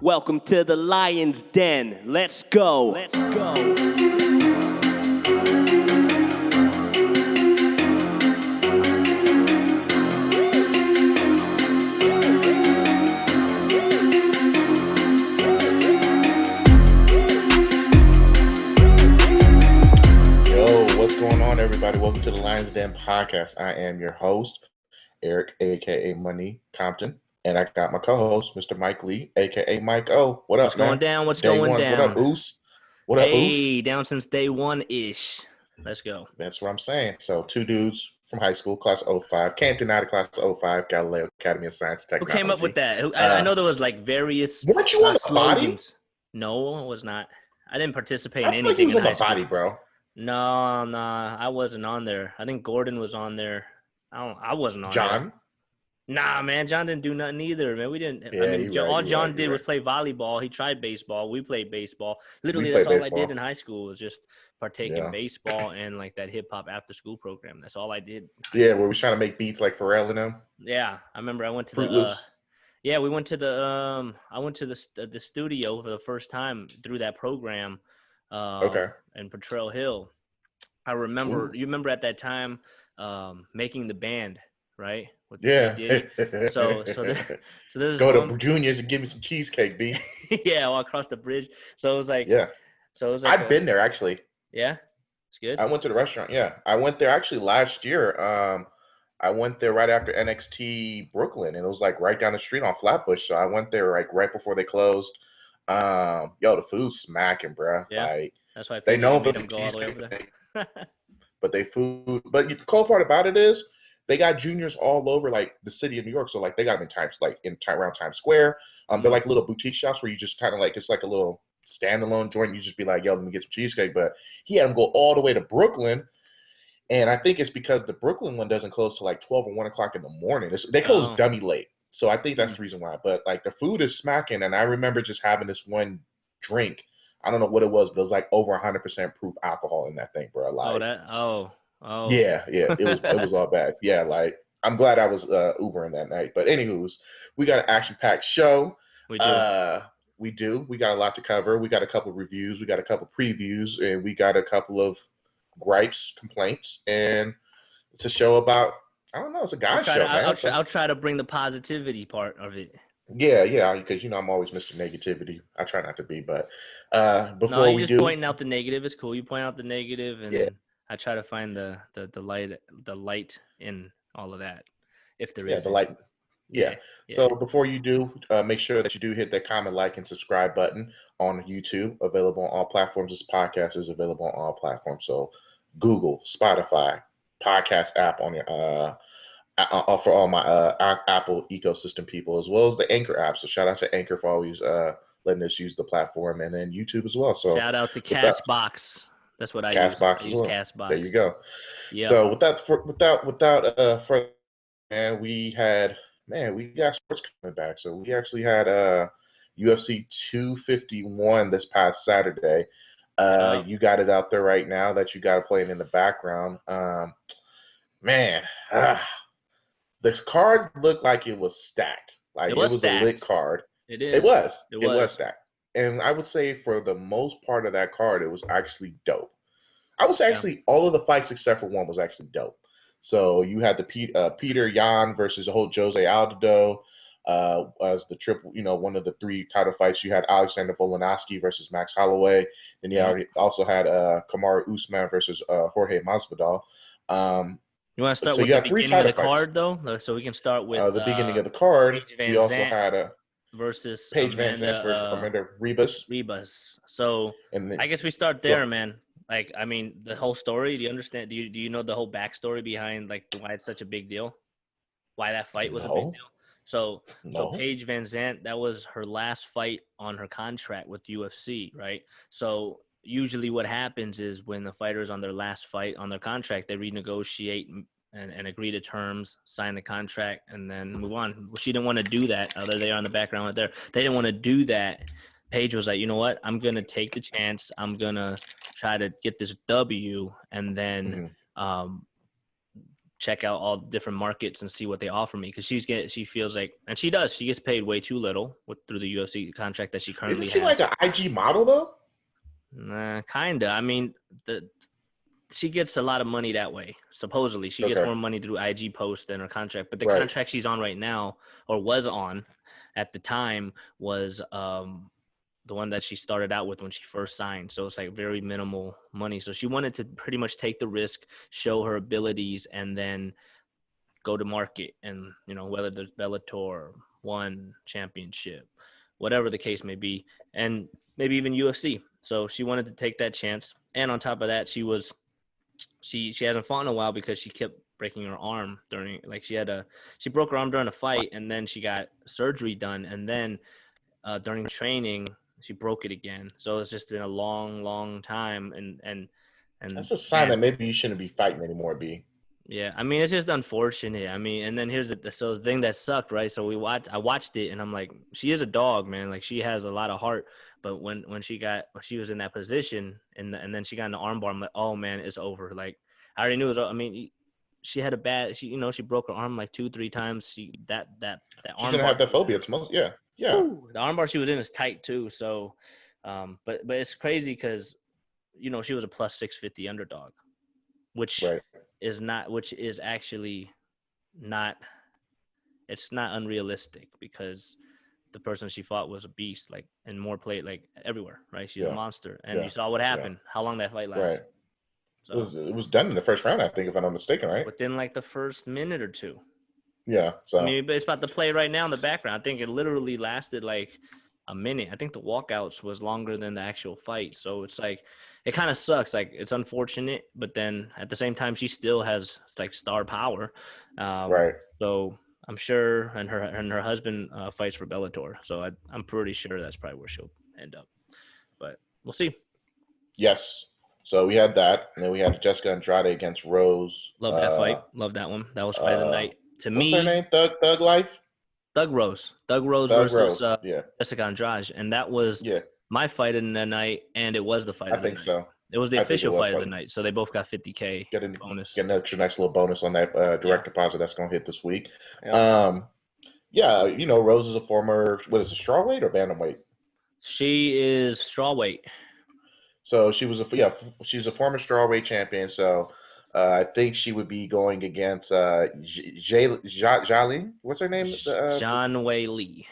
Welcome to the Lion's Den. Let's go. Let's go. What's going on, everybody? Welcome to the Lion's Den podcast. I am your host, Eric, aka Money Compton, and I got my co-host, Mr. Mike Lee, aka Mike O. What up, What's going man? down? What's Day going one. down? What up, Oos? What up, Oos? Hey, down since day one-ish. Let's go. That's what I'm saying. So, two dudes from high school, class 05. Can't deny the class 05, Galileo Academy of Science and Who Technology. came up with that? I know there was like various weren't you on the slogans. No, I was not. I didn't participate in I anything thought he was in on high the school. body, bro. No, I wasn't on there. I think Gordon was on there. I wasn't on John? there. Nah, man, John didn't do nothing either, man. We didn't. Yeah, I mean, you're all right, John did was play volleyball. He tried baseball. We played baseball. Literally, that's all I did in high school was just partake in baseball and like that hip hop after school program. That's all I did. Yeah, where we was trying to make beats like Pharrell and them. Yeah, I remember I went to Fruit Loops. yeah, we went to the I went to the studio for the first time through that program. Okay. In Potrero Hill. I remember. You remember at that time making the band, right? With Yeah. So there's go to Junior's and give me some cheesecake, B. yeah, all across the bridge. So it was like I've been there actually. Yeah, it's good. I went to the restaurant. Yeah, I went there actually last year. I went there right after NXT Brooklyn, and it was like right down the street on Flatbush. So I went there like right before they closed. The food's smacking, bro. Yeah, like that's why they know made them go all the way over there. But the the cool part about it is they got Juniors all over like the city of New York. So like they got them around Times Square. They're like little boutique shops where you just kind of like it's like a little standalone joint. You just be like, yo, let me get some cheesecake. But he had them go all the way to Brooklyn. And I think it's because the Brooklyn one doesn't close till like 12 or 1 o'clock in the morning. They close dummy late. So I think that's the reason why. But like the food is smacking. And I remember just having this one drink. I don't know what it was, but it was like over 100% proof alcohol in that thing, bro. Like, Yeah. It was all bad. Yeah, like I'm glad I was Ubering that night. But anywho's, we got an action-packed show. We do. We do. We got a lot to cover. We got a couple of reviews. We got a couple of previews, and we got a couple of gripes, complaints, and it's a show about. I don't know. It's a guy show, man. I'll try to bring the positivity part of it. Yeah, because I'm always Mr. Negativity. I try not to be, but before you're just pointing out the negative. It's cool. You point out the negative, and I try to find the light in all of that, if there is. The light. Yeah. So before you do, make sure that you do hit that comment, like, and subscribe button on YouTube. Available on all platforms. This podcast is available on all platforms. So Google, Spotify, podcast app on your for all my Apple ecosystem people, as well as the Anchor app. So shout out to Anchor for always letting us use the platform, and then YouTube as well. So shout out to Castbox. That's what I use. Castbox as well. Castbox. There you go. Yeah. So without further, man, we got sports coming back. So we actually had UFC 251 this past Saturday. You got it out there right now that you got to play it in the background. This card looked like it was stacked. Like it was a lit card. It is. It was stacked. And I would say for the most part of that card, it was actually dope. I would say actually all of the fights except for one was actually dope. So you had the Peter Yan versus the whole Jose Aldo as the triple, one of the 3 title fights. You had Alexander Volkanovski versus Max Holloway. Then you also had Kamaru Usman versus Jorge Masvidal. You want to start with the beginning of the card, though? So we can start with the beginning of the card. We also had versus Paige Van Zandt versus Amanda Ribas. So I guess we start there, man. Like, I mean, the whole story. Do you understand? Do you know the whole backstory behind like why it's such a big deal? Why that fight was a big deal? So Paige Van Zandt, that was her last fight on her contract with UFC, right? So usually what happens is when the fighter's on their last fight on their contract, they renegotiate and agree to terms, sign the contract, and then move on. She didn't want to do that. They're there on the background right there. They didn't want to do that. Paige was like, you know what? I'm going to take the chance. I'm going to try to get this W and then check out all different markets and see what they offer me, because she feels like, and she does, she gets paid way too little through the UFC contract that she Isn't currently she like has. an IG model though? Nah, kinda. I mean, she gets a lot of money that way. Supposedly, she gets Okay. more money through IG posts than her contract. But the Right. contract she's on right now, or was on at the time, was the one that she started out with when she first signed. So it's like very minimal money. So she wanted to pretty much take the risk, show her abilities, and then go to market. And, you know, whether there's Bellator, One Championship, whatever the case may be, and maybe even UFC. So she wanted to take that chance. And on top of that, she hasn't fought in a while because she kept breaking her arm during, like, she broke her arm during a fight, and then she got surgery done, and then during training she broke it again. So it's just been a long time, and That's a sign man, that maybe you shouldn't be fighting anymore, B. yeah, I mean, it's just unfortunate. I mean, and then here's the thing that sucked, right? So I watched it, and I'm like, she is a dog, man. Like, she has a lot of heart. But when she was in that position, and then she got in the armbar, I'm like, oh man, it's over. Like, I already knew it was. I mean, she had a bad. She broke her arm like 2-3 times. That She's gonna armbar. have that phobia. It's most yeah. Whew, the armbar she was in is tight too. So, but it's crazy because, she was a plus 650 underdog, which Right. which is actually not, it's not unrealistic, because the person she fought was a beast, like, and more played, like, everywhere, right? She's a Yeah. monster, and you Yeah. saw what Yeah. happened, how long that fight Right. lasts. So It was done in the first round, I think, if I'm not mistaken, right? within like the first minute or two. Yeah. I So mean, it's about to play right now in the background. I think it literally lasted like a minute. I think the walkouts was longer than the actual fight. So it's like, it kind of sucks. Like, it's unfortunate, but then at the same time, she still has like star power. right. So I'm sure, and her husband fights for Bellator. So I'm pretty sure that's probably where she'll end up. But we'll see. Yes. So we had that, and then we had Jessica Andrade against Rose. Love that fight. Love that one. That was fight of the night to What's her me. name? Thug Life. Doug Rose Thug versus Rose. Yeah. Jessica Andrade, and that was Yeah. my fight of the night, and it was the fight I of the think night. so. It was the I think it official was fight of the fun. night, so they both got 50K Get an bonus. extra nice little bonus on that direct deposit that's going to hit this week. Yeah. Yeah, Rose is a former, what is it, strawweight or bantamweight? She is strawweight. So she's a former strawweight champion. So I think she would be going against Jalin. What's her name? Zhang Wei Li.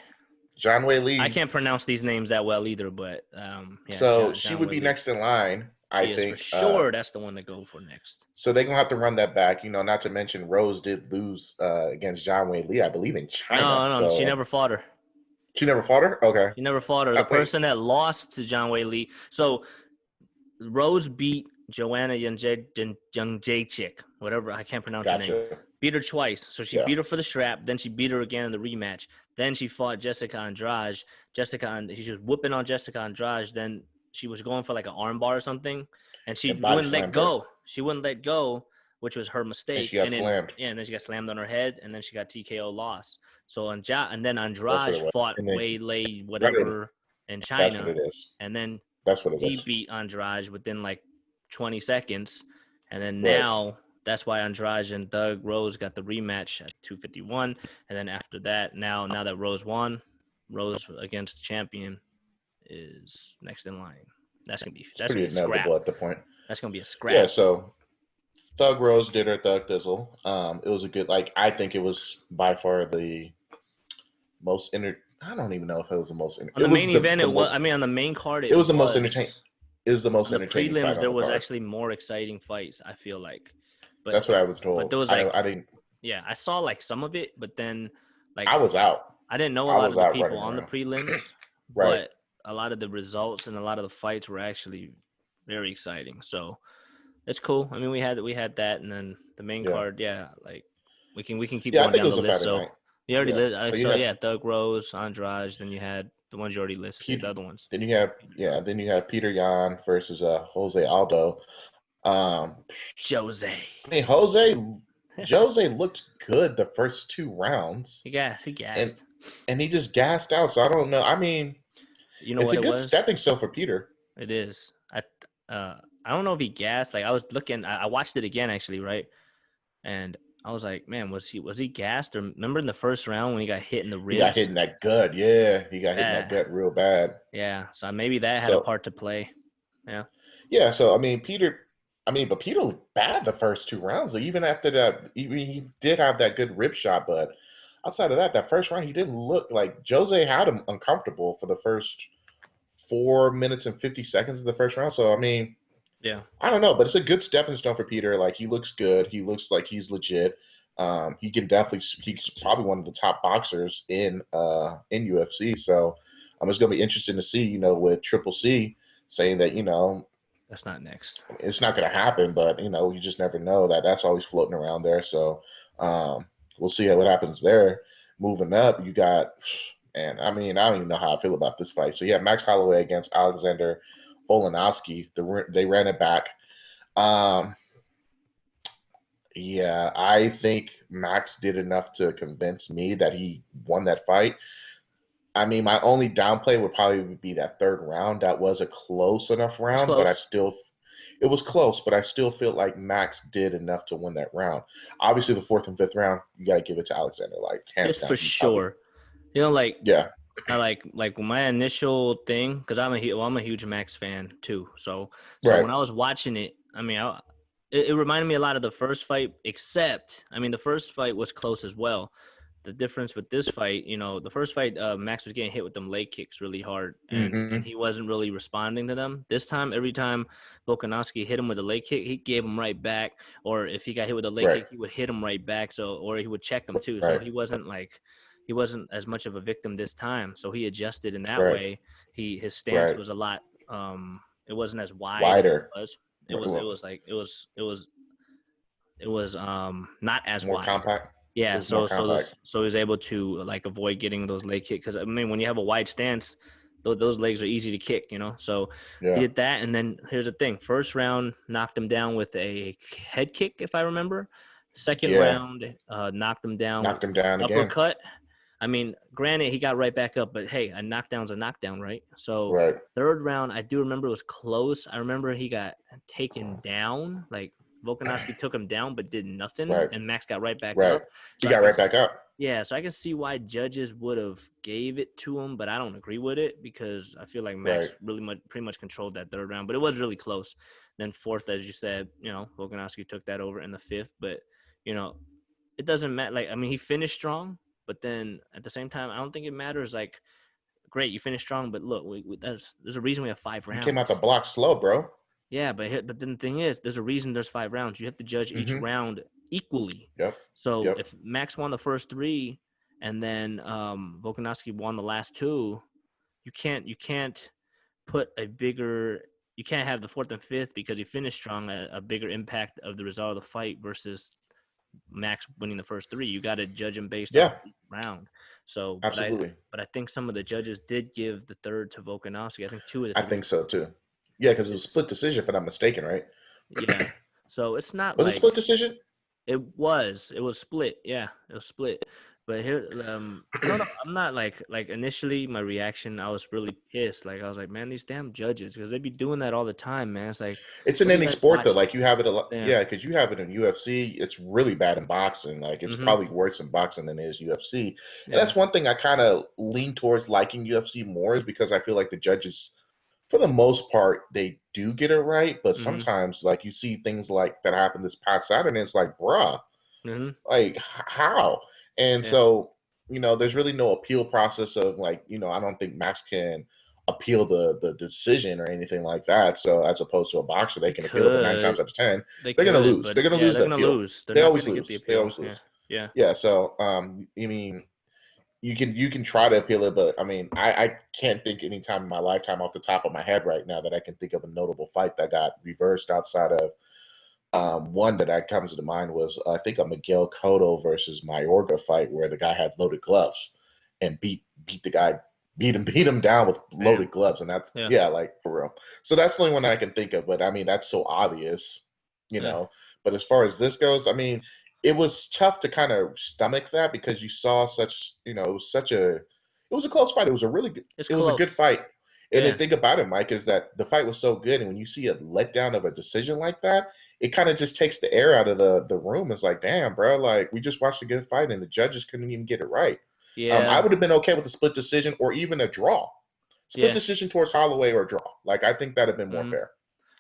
Zhang Wei I Li. can't pronounce these names that well either, but yeah, So she Zhang would Wei be Li. next in line, I She is for think. sure. That's the one to go for next. So they're gonna have to run that back. Not to mention Rose did lose against Zhang Wei Li, I believe, in China. No, she So never fought her. she never fought her. Okay. She never fought her. The Wait. person that lost to Zhang Wei Li. So Rose beat Joanna Jędrzejczyk, whatever, I can't pronounce her name. Gotcha. Beat her twice. So she beat her for the strap. Then she beat her again in the rematch. Then she fought Jessica Andrade. She was whooping on Jessica Andrade. Then she was going for like an armbar or something, and she wouldn't let go. She wouldn't let go, which was her mistake. And she got slammed. Yeah, and then she got slammed on her head, and then she got TKO loss. So and then Andrade fought Wei Lei whatever in China. That's what it is. And then that's what it he is. beat Andrade within like 20 seconds. And then now that's why Andrade and Doug Rose got the rematch at 251. And then after that, now that Rose won, Rose against the champion is next in line. That's gonna be a scrap at the point. That's gonna be a scrap. Yeah, so Thug Rose did her Thug Dizzle. It was a good, I think it was by far the most I don't even know if it was the most. On the main event, it was. I mean, on the main card, it was the most entertaining. It was the most on the entertaining prelims, fight there on the was card. actually more exciting fights, I feel like. But that's what I was told. But there was I didn't. Yeah, I saw like some of it, but then like I was out. I didn't know a lot of the people on the prelims, but a lot of the results and a lot of the fights were actually very exciting. So it's cool. I mean, we had that, and then the main card, like we can keep going down the list. So you already listed. So yeah, Doug Rose, Andrade. Then you had the ones you already listed. The other ones. Then you have Peter Yan versus Jose Aldo. Jose. I mean, Jose looked good the first 2 rounds. He gassed. And he just gassed out. So I don't know. I mean, it's a good stepping stone for Peter. It is. I don't know if he gassed. Like I was looking, I watched it again actually, right? And I was like, man, was he gassed? Or remember in the first round when he got hit in the He got hit ribs? in that gut. Yeah, he got hit in that Yeah, gut real bad. yeah. So maybe that had a So part to play. Yeah, yeah, so I mean, but Peter looked bad the first 2 rounds. So even after that, even he did have that good rib shot, but outside of that, that first round, he didn't look like Jose had him uncomfortable for the first 4 minutes and 50 seconds of the first round. So I mean, yeah. I don't know, but it's a good stepping stone for Peter. Like he looks good. He looks like he's legit. He can definitely. He's probably one of the top boxers in UFC. So it's going to be interesting to see. With Triple C saying that That's not next. it's not going to happen, but you just never know. That's always floating around there. So um, we'll see what happens there. Moving up, you got, and I mean, I don't even know how I feel about this fight. So yeah, Max Holloway against Alexander Volkanovski. They ran it back. Um, yeah, I think Max did enough to convince me that he won that fight. I mean, my only downplay would probably be that third round. That was a close enough It's round, but close. it was close, but I still feel like Max did enough to win that round. Obviously, the fourth and fifth round, you got to give it to Alexander. Like hands It's down, for he probably, sure. You know, like yeah, I like my initial thing because I'm a huge Max fan too. So right, when I was watching it, I mean, it reminded me a lot of the first fight, except I mean, the first fight was close as well. The difference with this fight, the first fight, Max was getting hit with them leg kicks really hard, and mm-hmm, he wasn't really responding to them. This time, every time Volkanovski hit him with a leg kick, he gave him right back. Or if he got hit with a leg right, kick, he would hit him right back. Or he would check him too. So right, he wasn't as much of a victim this time. So he adjusted in that right, way. His stance right, was a lot. It wasn't as wide as it wider, was. It was not as more wide. compact. It Yeah, was more compact. so he's able to like avoid getting those leg kicks because I mean when you have a wide stance, those legs are easy to kick, So he Yeah, did that, and then here's the thing: first round knocked him down with a head kick, if I remember. Second yeah, round knocked him down with knocked him down again. uppercut. I mean, granted, he got right back up, but hey, a knockdown's a knockdown, right? So Right, third round, I do remember it was close. I remember he got taken down, like Volkanovski took him down, but did nothing, right, and Max got right back right. up. He So I got can, right back up. yeah, so I can see why judges would have gave it to him, but I don't agree with it because I feel like Right. Max pretty much controlled that third round, but it was really close. Then fourth, as you said, Volkanovski took that over in the fifth, but you know, it doesn't matter. Like, I mean, he finished strong, but then at the same time, I don't think it matters. Like, great, you finished strong, but look, there's a reason we have five He came out the rounds. block slow, bro. Yeah, but then the thing is, there's a reason there's five rounds. You have to judge each Mm-hmm. round equally. Yep. So Yep. if Max won the first three, and then Volkanovski won the last two, you can't put a bigger. You can't have the fourth and fifth because he finished strong a bigger impact of the result of the fight versus Max winning the first three. You got to judge him based off Yeah. each round. So, Absolutely. but I think some of the judges did give the third to Volkanovski. I think two of the I three, think so too. Yeah, because it was a just split decision, if I'm not mistaken, right? yeah. So it's not Was it split like decision? it was split. Yeah, it was split. But here, I don't know. I'm not like initially my reaction. I was really pissed. Like I was like, man, these damn judges, because they be doing that all the time, man. It's like, It's in what are you any guys sport though. watching? Like you have it a lot. Yeah. Yeah, because you have it in UFC. It's really bad in boxing. Like it's Mm-hmm. probably worse in boxing than it is UFC. And Yeah. that's one thing I kind of lean towards liking UFC more is because I feel like the judges, for the most part, they do get it right. But Mm-hmm. sometimes, like you see things like that happen this past Saturday, and it's like, bruh, Mm-hmm. like how? And Yeah. so, there's really no appeal process of like, I don't think Max can appeal the decision or anything like that. So as opposed to a boxer, they They can appeal, but nine times could. out of ten, They they're gonna could, lose. but They're gonna yeah, lose they're the gonna appeal. lose. They're They not always gonna get the lose. They appeal. always Yeah. lose. Yeah. Yeah. So I mean, you can try to appeal it, but I mean, I can't think any time in my lifetime off the top of my head right now that I can think of a notable fight that got reversed outside of one that comes to mind was I think a Miguel Cotto versus Mayorga fight where the guy had loaded gloves and beat the guy beat him down with Damn. loaded gloves, and that's Yeah. yeah, like for real. So that's the only one I can think of, but I mean that's so obvious, you Yeah. know. But as far as this goes, I mean, it was tough to kind of stomach that because you saw such, it was a close fight. It was a really good, It's it was a good close. fight. And the Yeah. thing about it, Mike, is that the fight was so good, and when you see a letdown of a decision like that, it kind of just takes the air out of the room. It's like, damn, bro, like we just watched a good fight, and the judges couldn't even get it right. I Yeah. would have been okay with a split decision or even a draw. Split Yeah. decision towards Holloway or draw. Like I think that'd have been more Mhm. fair.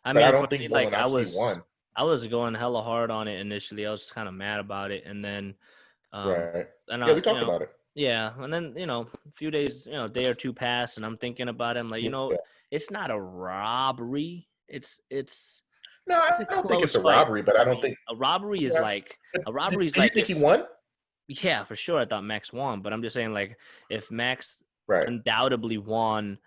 I But I mean, for don't me, think like Volkanovski won. I was going hella hard on it initially. I was kind of mad about it, and then, um, Right. and Yeah, I, we talked about it. yeah, and then a few days, a day or two passed, and I'm thinking about it. I'm like, Yeah. it's not a robbery. No, I It's a don't think it's close a fight. robbery, but I I don't mean, think. a robbery is Yeah. like But a robbery is do you like think he if won? yeah, for sure. I thought Max won, but I'm just saying, like, if Max Right. undoubtedly won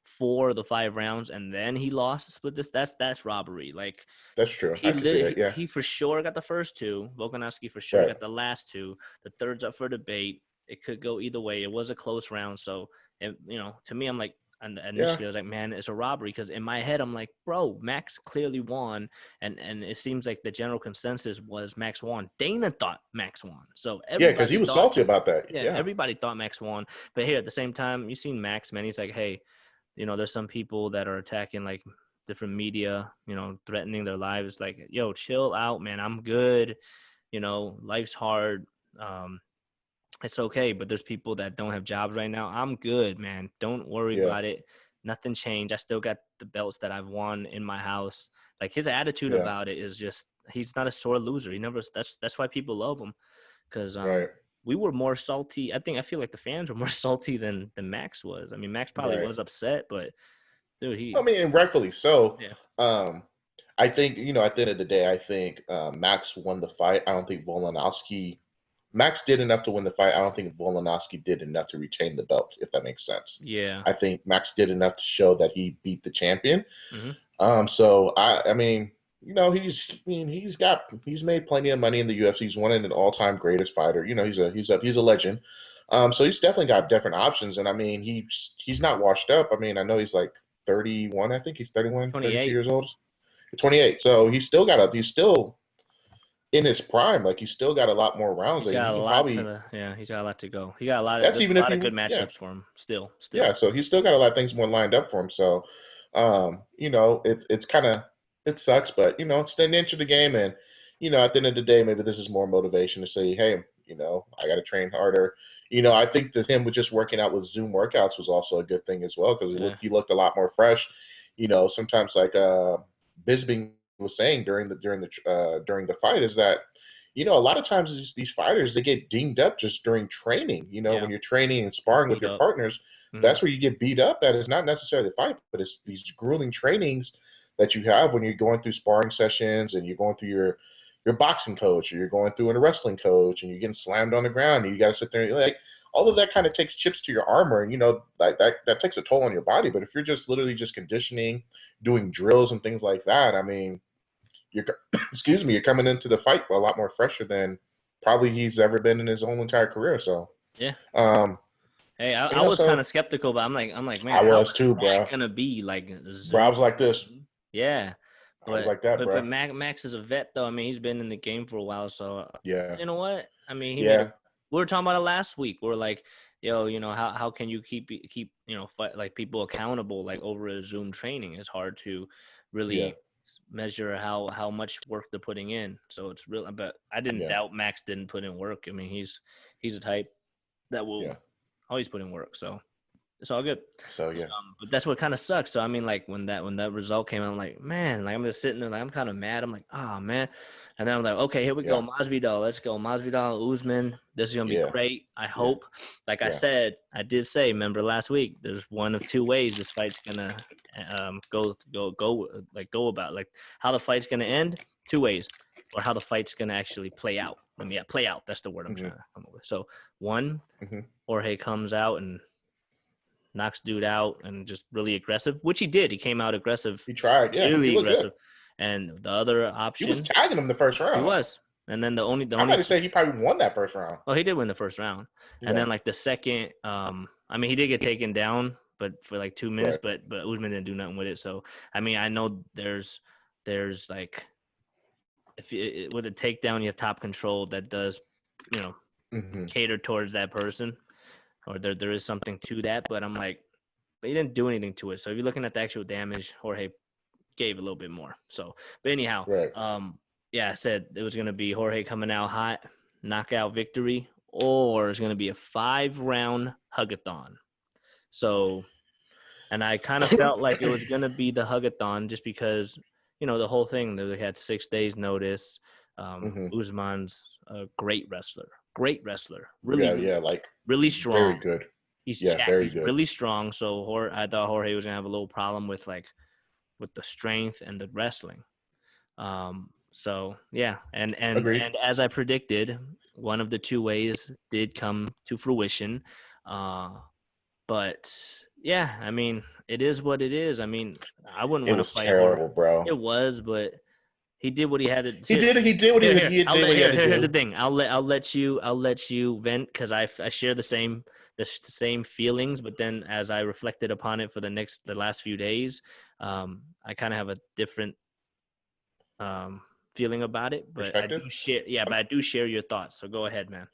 4 of the 5 rounds and then he lost split this, that's robbery. Like, That's true. I can see that. Yeah. he for sure got the first two. Volkanovski for sure Right. got the last two. The third's up for debate. It could go either way. It was a close round, so to me, I'm like, and Yeah. initially I was like, man, it's a robbery because in my head I'm like, bro, Max clearly won, and it seems like the general consensus was Max won. Dana thought Max won, so Yeah, because he everybody was thought, salty about that. yeah, Yeah. everybody thought Max won. But here at the same time, you seen Max, man. He's like, hey, there's some people that are attacking like different media, threatening their lives. Like, yo, chill out, man. I'm good. Life's hard. It's okay, but there's people that don't have jobs right now. I'm good, man. Don't worry Yeah. about it. Nothing changed. I still got the belts that I've won in my house. Like, his attitude Yeah. about it is just, he's not a sore loser. He never. That's why people love him, because Right. we were more salty. I feel like the fans were more salty than Max was. I mean, Max probably Right. was upset, but dude, I mean, and rightfully so. yeah, Um, I think, at the end of the day, I think Max won the fight. I don't think Volkanovski. Max did enough to win the fight. I don't think Volkanovski did enough to retain the belt, if that makes sense. yeah. I think Max did enough to show that he beat the champion. Hmm. So I mean, he's made plenty of money in the UFC. He's one of the all-time greatest fighter. He's a legend. So he's definitely got different options. And I mean, he's not washed up. I mean, I know he's like 31. I think he's 31, 32 28. years old. 28. So he's still in his prime. Like he's still got a lot more rounds He's that got he a can lot probably. he's got a lot to go. He got a lot of That's there's even a if lot he, of good yeah, matchups for him still. yeah. So he's still got a lot of things more lined up for him. So, it's kind of, it sucks, but it's the nature of the game. And at the end of the day, maybe this is more motivation to say, hey, I got to train harder. I think that him with just working out with Zoom workouts was also a good thing as well because Yeah. he looked a lot more fresh. Sometimes like Bisbing was saying during the fight is that a lot of times these fighters they get dinged up just during training. Yeah. When you're training and sparring with Beat your up. partners, Hmm. that's where you get beat up. That is not necessarily the fight, but it's these grueling trainings that you have when you're going through sparring sessions and you're going through your boxing coach or you're going through a wrestling coach and you're getting slammed on the ground and you got to sit there and like all of that kind of takes chips to your armor and like that takes a toll on your body. But if you're just literally just conditioning, doing drills and things like that, I mean, you're excuse me, you're coming into the fight a lot more fresher than probably he's ever been in his whole entire career. So, Yeah. um, Hey, I was kind so of skeptical, but I'm like, man, I how was is too, that bro. gonna be like Bro, I Zoom? was like this. Yeah, I was but like that, bro. Max is a vet though. I mean, he's been in the game for a while, so Yeah, you know what? I mean, he made a. yeah, We were talking about it last week. We're like, yo, how can you keep fight, like people accountable like over a Zoom training? It's hard to yeah, really measure how much work they're putting in. So it's real. But I didn't yeah, doubt Max didn't put in work. I mean, he's a type that will yeah. always put in work. So it's all good. So yeah, But that's what kind of sucks. So I mean, like when that result came out, I'm like, man, like I'm just sitting there, like I'm kind of mad. I'm like, oh man, and then I'm like, okay, here we go, yeah, Masvidal, let's go, Masvidal, Usman. This is gonna be yeah, great. I yeah, hope. Like yeah. I did say, remember last week, there's one of two ways this fight's gonna go about, like how the fight's gonna end. Two ways, or how the fight's gonna actually play out. Play out. That's the word I'm Hmm. trying to come up with. So one, Hmm. Jorge comes out and knocks dude out and just really aggressive, which he did. He came out aggressive, He tried. Yeah, he really looked good. aggressive. And the other He was option, tagging him the first he round. was. And then the I might only have said he probably won that first round. well, he did win the first round. And Yeah, then like the second, I mean, he did get taken down, but for like 2 minutes, right. but Usman didn't do nothing with it. So I mean, I know there's like if you, with a takedown, you have top control that does, you know, Hmm. cater towards that person, or there is something to that. But I'm like, but he didn't do anything to it. So if you're looking at the actual damage, Jorge gave a little bit more. So, but anyhow, Right. yeah, I said it was going to be Jorge coming out hot, knockout victory, or it's going to be a 5-round hugathon. So, and I kind of felt like it was going to be the hugathon just because, you know, the whole thing, they had 6 days notice. Usman's a great wrestler, really, Yeah, like really very strong. good. He's Yeah, jacked. very He's good. really strong. So I thought Jorge was going to have a little problem with the strength and the wrestling. So yeah, Agreed. and as I predicted, one of the 2 ways did come to fruition. But yeah, I mean, it is what it is. I mean, I wouldn't It want to was fight Jorge. terrible, bro. It was, but he did what he had to. He did. He did what Here, he did what he had to here's the do. thing. I'll let you vent because I share the same feelings. But then as I reflected upon it for the last few days, I kind of have a different feeling about it. But I Perspective. do share. Yeah, but I do share your thoughts. So go ahead, man.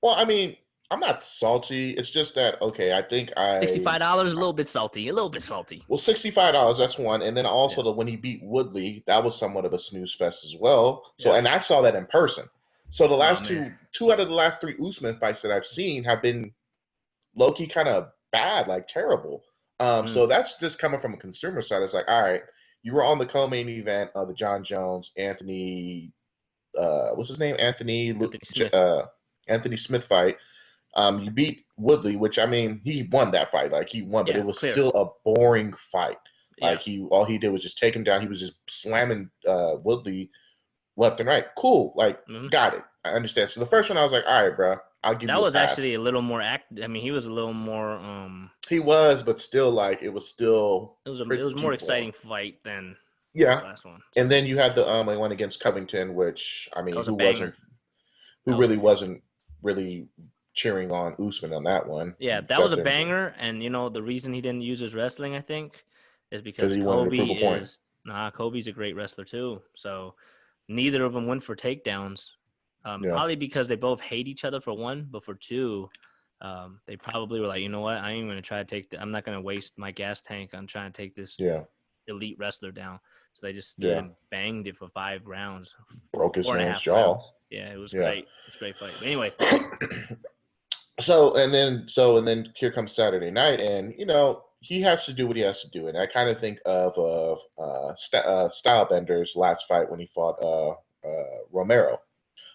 Well, I mean, I'm not salty. It's just that okay. I think $65, a little bit salty. A little bit salty. well, $65. That's one, and then Yeah. also when he beat Woodley, that was somewhat of a snooze fest as well. So, Yeah. and I saw that in person. So the Oh last man. two out of the last 3 Usman fights that I've seen have been low key kind of bad, like terrible. Mm. So that's just coming from a consumer side. It's like, all right, you were on the co-main event of the John Jones Anthony, what's his name, Anthony Smith. Anthony Smith fight. You beat Woodley, which I mean, he won that fight. Like he won, but Yeah, it was clear. still a boring fight. Yeah. Like all he did was just take him down. He was just slamming Woodley left and right. Cool, like Mm-hmm. got it. I understand. So the first one, I was like, all right, bro, I'll give That you a was pass. actually a little more I mean, he was a little more. He was, but still, like it was still It was pretty more boring. exciting fight than this Yeah, last one. and So then you had the one against Covington, which I that mean, was a banger. who That was a really banger. wasn't really cheering on Usman on that one, Yeah, that was a except him banger. And you know the reason he didn't use his wrestling, I think, is because because he wanted to prove a point. Kobe's a great wrestler too. So neither of them went for takedowns. Yeah, Probably because they both hate each other for one, but for two, they probably were like, you know what, I ain't gonna try to I'm not gonna waste my gas tank on trying to take this yeah, elite wrestler down. So they just stood yeah. and banged it for 5 rounds, Broke his four and a man's half jaw. rounds. Yeah, it was Yeah. great. It's a great fight. But anyway, And then here comes Saturday night, and he has to do what he has to do, and I kind of think of Stylebender's last fight when he fought Romero,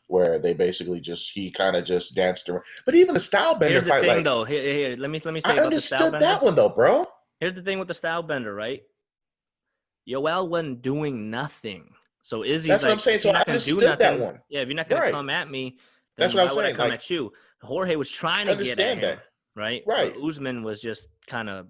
where they basically he kind of just danced around. But even the Stylebender here's the fight, thing like though. Here, let me I say about the style understood bender. that one though, bro. Here's the thing with the style bender, right? Yoel wasn't doing nothing. So Izzy's That's what I'm like, saying. if you're So I not gonna do understood that nothing, one, yeah, if you're not gonna right? come at me, That's then what I'm why would I saying. come Like, at you? Jorge was trying I to get at understand him, that, right? But right? Usman was just kind of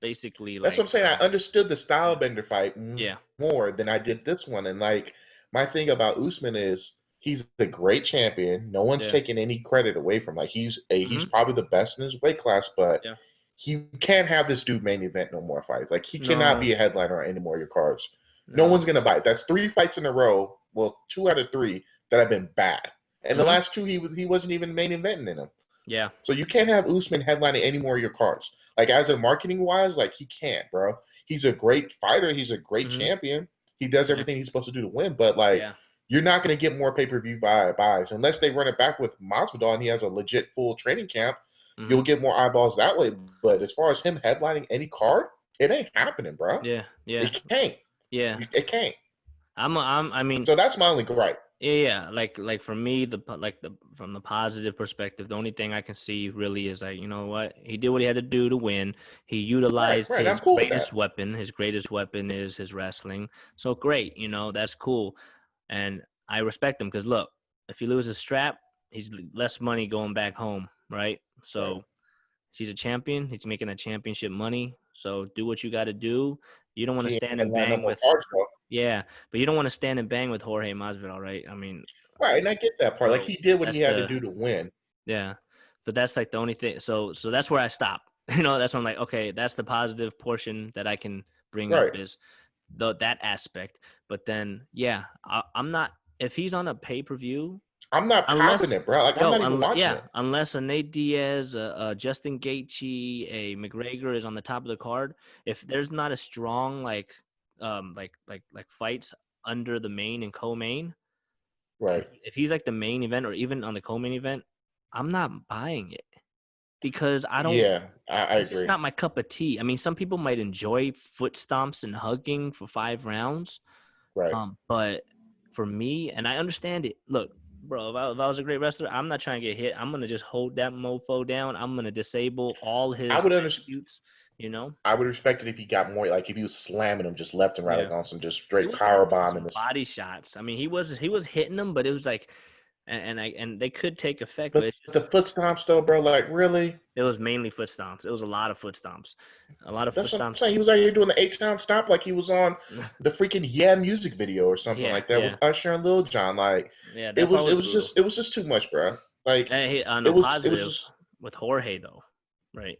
basically That's what I'm like, saying. I understood the yeah, Stylebender fight yeah, more than I did this one. And like my thing about Usman is he's a great champion. No one's yeah, taking any credit away from. Like he's hmm, probably the best in his weight class, but yeah. he can't have this dude main event no more fights. Like he cannot No, be a headliner on any more of your cards. No no, one's gonna buy it. That's 3 fights in a row. Well, 2 out of 3 that have been bad. And the hmm, last 2 he wasn't even main eventing in them. yeah, So you can't have Usman headlining any more of your cards. Like as a marketing wise, like he can't, bro. He's a great fighter. He's a great hmm, champion. He does yeah, everything he's supposed to do to win. But like, yeah, you're not going to get more pay per view buys unless they run it back with Masvidal and he has a legit full training camp. hmm, You'll get more eyeballs that way. But as far as him headlining any card, it ain't happening, bro. yeah, yeah, It can't. yeah. It can't. I mean, So that's my only gripe. yeah, like for me, from the positive perspective, the only thing I can see really is like, you know what? He did what he had to do to win. He Right, utilized right. I'm his cool with greatest that. weapon. His greatest weapon is his wrestling. So great, that's cool. And I respect him because look, if he loses strap, he's less money going back home, right? Right. So he's a champion. He's making that championship money. So do what you got to do. You don't want to He ain't stand and headlining no bang more with, cards, though. yeah, but you don't want to stand and bang with Jorge Masvidal, right? Right, and I get that part. Like So he did what he that's had to do to win. yeah, but that's like the only thing. So that's where I stop. That's when I'm like, okay, that's the positive portion that I can bring up Right. is that aspect. But then, yeah, I'm not. If he's on a pay per view, I'm not copping Unless, it, bro. Like I'm yo, not even watching yeah, it. unless a Nate Diaz, Justin Gaethje, a McGregor is on the top of the card. If there's not a strong like fights under the main and co-main, and Right. if he's like the main event or even on the co-main event, I'm not buying it because I don't. Yeah, I It's just agree. not my cup of tea. I mean, some people might enjoy foot stomps and hugging for 5 rounds. Right. But for me, and I understand it. Look, bro, if I was a great wrestler, I'm not trying to get hit. I'm gonna just hold that mofo down. I'm gonna disable all I his would understand. attributes. You know? I would respect it if he got more, like if he was slamming him just left and right, Yeah. like on some just He straight was power landing bomb in some this. body shots. I mean, he was hitting them, but it was like, and they could take effect, but But it's the just foot stomps, though, bro, like really? it was mainly foot stomps. It was a lot of foot stomps, a lot of foot That's what I'm stomps. saying. He was out here doing the 8 town stomp like he was on the freaking Yeah music video or something Yeah, like that yeah, with Usher and Lil Jon. Like yeah. it That part was, was brutal. it was just too much, bro. Like Hey, on it a was, it was positive just with Jorge though, right?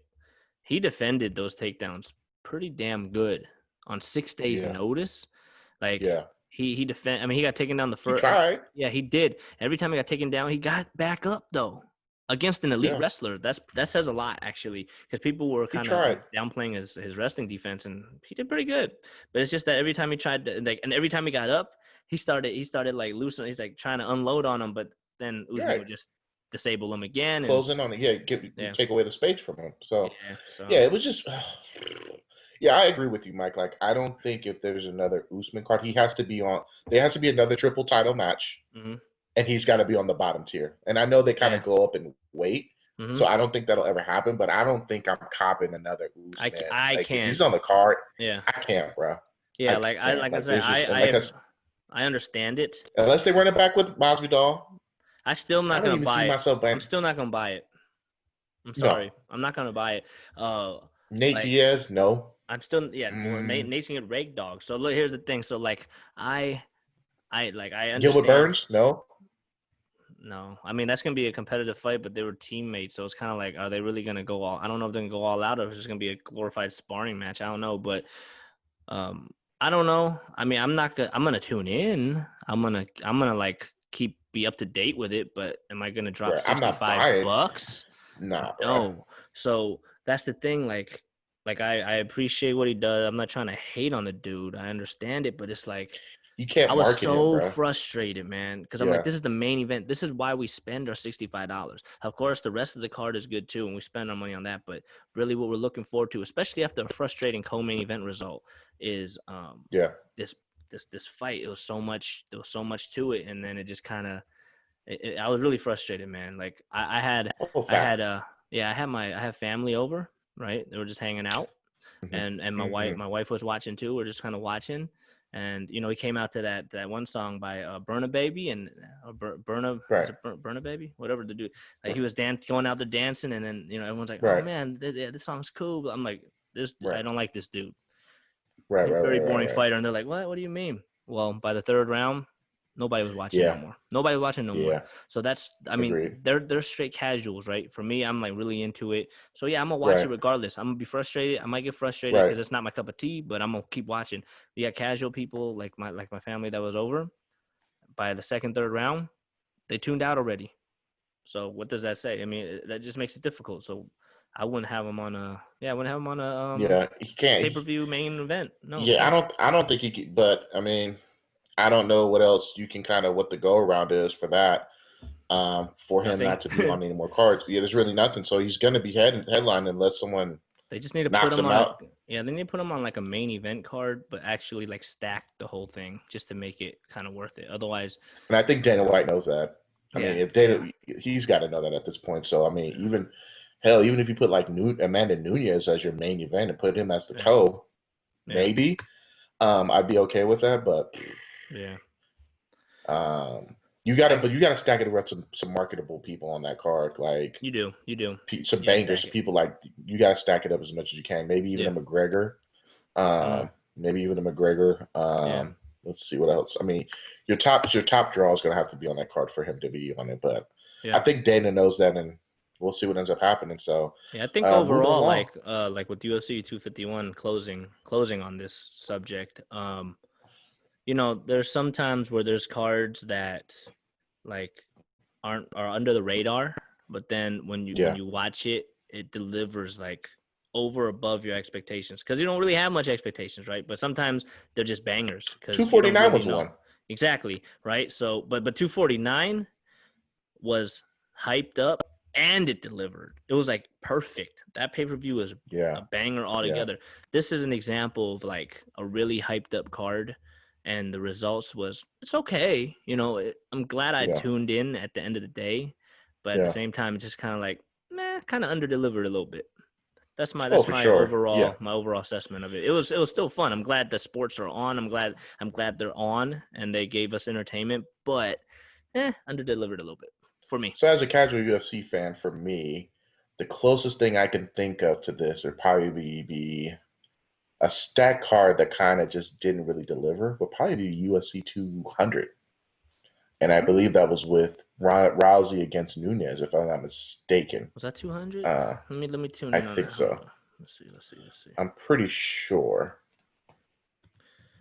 He defended those takedowns pretty damn good on 6 days yeah, notice. Like yeah. he defend. I mean, he got taken down the He first. tried. Yeah, he did. Every time he got taken down, he got back up though against an elite Yeah, wrestler. That says a lot actually, because people were he kind of tried. downplaying his wrestling defense, and he did pretty good. But it's just that every time he tried to like, and every time he got up, he started like loosening. He's like trying to unload on him, but then You're Usman right. would just disable him again, and Close in on it. Yeah, yeah, take away the space from him. So yeah. So yeah, it was just. Yeah, I agree with you, Mike. Like, I don't think if there's another Usman card, he has to be on. There has to be another triple title match, mhm. and he's got to be on the bottom tier. And I know they kind Yeah. of go up in weight, Hmm. so I don't think that'll ever happen. But I don't think I'm copping another Usman. I Like, if can't. he's on the card, Yeah. I can't, bro. Yeah. I Like can't. I Like, said, there's just like I understand it. unless they run it back with Masvidal, I still am I not don't gonna even see buy it. myself I'm buying. still not gonna buy it. I'm No, sorry. I'm not gonna buy it. Nate Like Diaz, no. I'm still yeah. Well, Mm, Nate's gonna get rake dog. So look, here's the thing. So like I I Gilbert understand. Burns, no. No, I mean that's gonna be a competitive fight, but they were teammates, so it's kind of like, are they really gonna go all? I don't know if they're gonna go all out, or if it's just gonna be a glorified sparring match. I don't know, but um, I don't know. I mean, I'm not gonna. I'm gonna tune in. I'm gonna like keep be up to date with it. But am I gonna drop Bro, I'm not 65 buying. bucks? Nah, bro. No. So that's the thing. Like I appreciate what he does. I'm not trying to hate on the dude. I understand it, but it's like You I can't was market him, so bro. frustrated, man, because I'm like, Yeah, this is the main event. This is why we spend our $65. Of course, the rest of the card is good too, and we spend our money on that. But really, what we're looking forward to, especially after a frustrating co-main event result, is yeah. this this fight. It was so much. There was so much to it, and then it just kind of. I was really frustrated, man. Like Oh, I had facts. yeah, I have family over, right? They were just hanging out, Hmm. and Hmm. my wife was watching too. We're just kind of watching, and he came out to that one song by Burna Baby and Burna was Right, it Burna Baby, whatever the dude. Like he was going out there dancing, and then everyone's like, oh right, man, this song's cool. But I'm like, this I right, don't like this dude. right, He's a right, very right, right, boring right. fighter, and they're like, what do you mean? Well, by the third round, nobody was watching no Yeah, more. Nobody was watching no more. yeah. So that's, I mean, Agreed. they're straight casuals, right? For me, I'm like really into it. So yeah, I'm gonna watch it Right, regardless. I'm gonna be frustrated. I might get frustrated right. because it's not my cup of tea, but I'm gonna keep watching. You got casual people like my family that was over. By the second, third round, they tuned out already. So what does that say? I mean, that just makes it difficult. So I wouldn't have them on a I wouldn't have them on a Yeah, he can't. pay per view main event. No, Yeah, can't. I don't think he could. But I mean, I don't know what else you can kind of what the go around is for that. For him Nothing. not to be on any more cards. Yeah, there's really nothing. So he's going to be headline unless someone They just need to put knocks him him on a out. they need to put him on like a main event card, but actually like stack the whole thing just to make it kind of worth it. Otherwise, And I think Dana White knows that. I mean, yeah, if yeah, Dana, he's got to know that at this point. So I mean, yeah, even hell, even if you put like Amanda Nunez as your main event and put him as the yeah, co, yeah, maybe I'd be okay with that. But yeah. you got to, I but you got to stack it with some marketable people on that card, like you do. some You gotta bangers, stack some it. people like you got to stack it up as much as you can. Maybe even a Yeah, McGregor. mm, Maybe even a McGregor. yeah, Let's see what else. I mean, your top draw is going to have to be on that card for him to be on it. But I yeah, think Dana knows that, and we'll see what ends up happening. So, yeah. I think moving overall, along. like with UFC 251 closing on this subject, there's some times where there's cards that like are under the radar, but then when Yeah. you watch it, it delivers like over above your expectations because you don't really have much expectations, right? But sometimes they're just bangers because you don't 249 really was know one. exactly, right? So, but 249 was hyped up and it delivered. It was like perfect. That pay-per-view was Yeah. a banger Yeah. altogether. This is an example of like a really hyped up card and the results was it's okay. You know, I'm glad I Yeah. tuned in at the end of the day, but at the Yeah. same time it's just kind of like kind of under delivered a little bit. Oh, That's for my sure. Yeah. overall assessment of it. It was still fun. I'm glad the sports are on. I'm glad they're on and they gave us entertainment, but under delivered a little bit for me. So as a casual UFC fan, for me, the closest thing I can think of to this would probably be a stat card that kind of just didn't really deliver. Would probably be UFC 200, and I believe that was with Rousey against Nunez, if I'm not mistaken. Was that 200? Uh, Let me tune I in on think that. Hold so. on. Let's see. I'm pretty sure.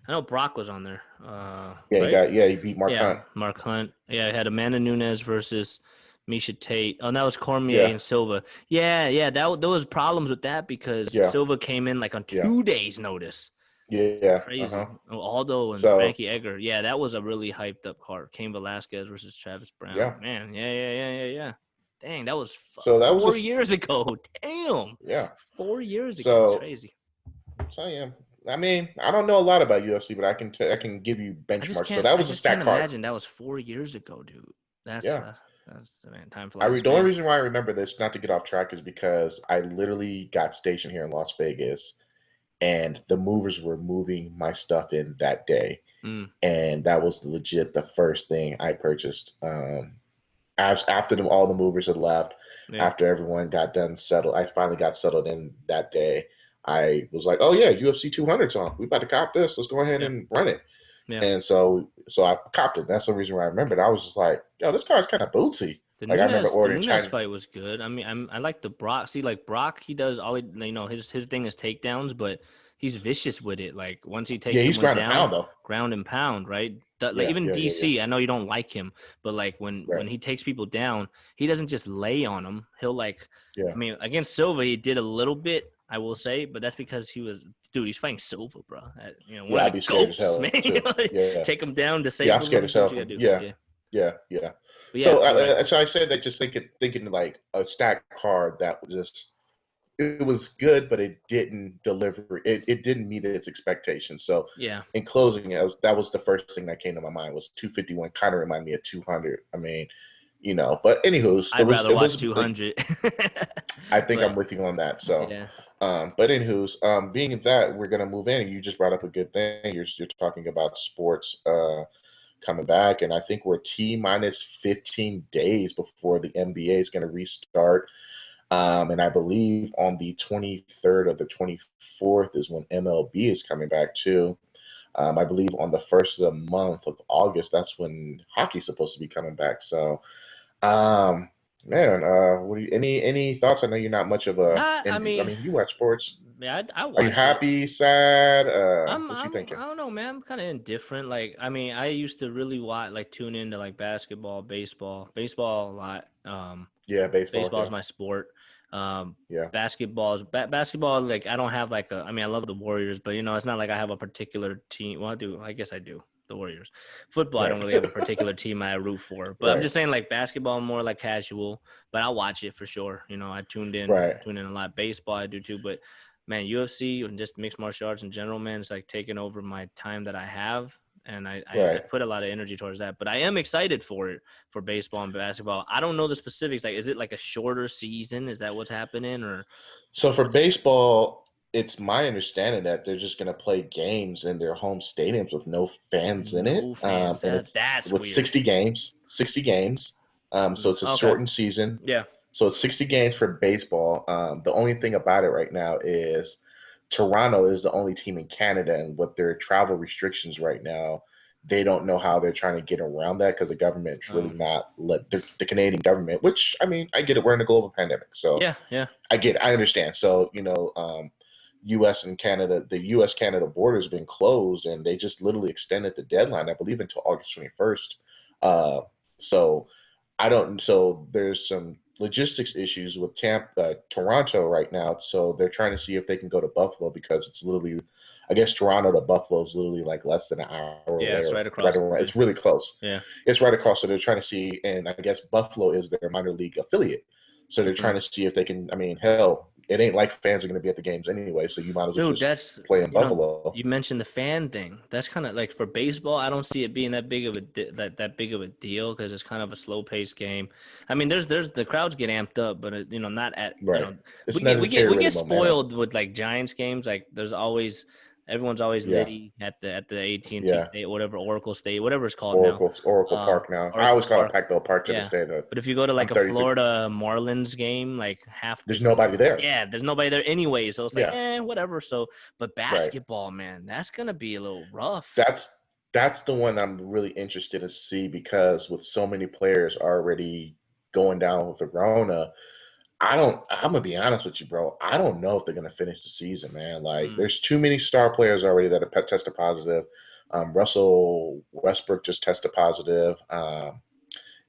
I know Brock was on there. Yeah, Right? he beat Mark Yeah, Hunt. Mark Hunt. Yeah, I had Amanda Nunes versus Misha Tate. Oh, and that was Cormier Yeah, and Silva. Yeah. There was problems with that because yeah, Silva came in like on yeah, 2 days' notice. yeah. Crazy. Oh, Aldo and So Frankie Edgar. Yeah, that was a really hyped up card. Cain Velasquez versus Travis Brown. yeah, Man, yeah. Dang, that was so that was 4 years ago. Damn, yeah. 4 years ago. It's So crazy. yeah. I mean, I don't know a lot about UFC, but I can give you benchmarks. So that I was a just stat can't card. imagine that was 4 years ago, dude. That's Yeah. uh, that's man, time flies, The only man. reason why I remember this, not to get off track, is because I literally got stationed here in Las Vegas, and the movers were moving my stuff in that day, Mm, and that was legit the first thing I purchased. As after all the movers had left, yeah, after everyone got done settled, I finally got settled in that day. I was like, "Oh yeah, UFC 200's on. We about to cop this. Let's go ahead yeah, and run it." yeah. And so I copped it. That's the reason why I remembered. I was just like, "Yo, this car's kind of bootsy." Like I remember The ordering Nunes China. fight was good. I mean, I like the Brock. See, like Brock, he does all his thing is takedowns, but he's vicious with it. Like once he Yeah, takes he's someone ground and down, pound though. ground and pound, right? Like Yeah, even yeah, yeah, yeah. DC, I know you don't like him, but like when Right. he takes people down, he doesn't just lay on them. He'll like, Yeah. I mean, against Silva, he did a little bit, I will say, but that's because he was, dude, he's fighting Silva, bro. One Yeah, of I'd the be scared as goats, hell man. too. Yeah. Take him down, Yeah, I'm disable scared him, as do hell what you gotta from do. yeah, Yeah, yeah. but yeah, So you're right. so I said that just thinking like a stack card that was just it was good, but it didn't deliver. It didn't meet its expectations. So Yeah, in closing, that was the first thing that came to my mind was 251. Kind of reminded me of 200. I mean, but anywho's I'd rather it watch was like 200. I think I'm But with you on that. So, yeah, but anywho's, being that we're gonna move in, and you just brought up a good thing. You're talking about sports coming back, and I think we're T minus 15 days before the NBA is gonna restart. And I believe on the 23rd or the 24th is when MLB is coming back too. I believe on the first of the month of August, that's when hockey's supposed to be coming back. So, um, man, what do you, any thoughts? I know you're not much of a, not. I I mean, mean, you watch sports. yeah, I Are you watch it. happy, sad? What you I thinking? don't know, man. I'm kind of indifferent. Like, I mean, I used to really watch, like, tune into like basketball, baseball a lot. Yeah, baseball. Baseball is Yeah, my sport. yeah, Basketball. Like, I don't have like a. I mean, I love the Warriors, but it's not like I have a particular team. Well, I do. I guess I do. The Warriors. Football, I don't right, really have a particular team I root for. But I'm right, just saying, like basketball, more like casual. But I'll watch it for sure. I right, tune in a lot. Baseball, I do too. But man, UFC and just mixed martial arts in general, man, it's like taking over my time that I have. And I right. put a lot of energy towards that. But I am excited for it for baseball and basketball. I don't know the specifics. Like, is it like a shorter season? Is that what's happening? Or So for what's baseball, it's my understanding that they're just going to play games in their home stadiums with no fans in it, no fans? and it's That's with weird. 60 games. So it's a Okay. shortened season. Yeah. So it's 60 games for baseball. The only thing about it right now is Toronto is the only team in Canada, and with their travel restrictions right now, they don't know how they're trying to get around that because the government's really Um, not let the Canadian government. Which I mean, I get it. We're in a global pandemic, so yeah. Yeah. I understand. So, U.S. and Canada, the U.S. Canada border has been closed, and they just literally extended the deadline, I believe, until August 21st. Uh, so I don't. So there's some logistics issues with Toronto right now. So they're trying to see if they can go to Buffalo because it's literally, I guess Toronto to Buffalo is literally like less than an hour Yeah, away, it's or right right across. around. It's really close. Yeah. It's right across. So they're trying to see, and I guess Buffalo is their minor league affiliate. So they're trying to see if they can. I mean, hell, it ain't like fans are going to be at the games anyway. So you might as well Dude, just that's play in Buffalo. you mentioned the fan thing. That's kind of like for baseball. I don't see it being that big of that big of a deal because it's kind of a slow paced game. I mean, there's the crowds get amped up, but not at Right. It's not we to get carry we really get momentum. spoiled with like Giants games. Like there's always everyone's always Yeah. litty at the AT&T Yeah. State, whatever Oracle State, whatever it's called now. Oracle Park now. I Oracle always call it Park. Pac-Bell Park to this Yeah. day. Though But if you go to I'm like a 33. Florida Marlins game, like half the There's nobody there. yeah, there's nobody there anyway, so it's like, Yeah, whatever. So, but right. basketball, man, that's gonna be a little rough. That's the one I'm really interested to see because with so many players already going down with the Rona, I'm gonna be honest with you, bro. I don't know if they're gonna finish the season, man. Like, Mm. there's too many star players already that have tested positive. Russell Westbrook just tested positive.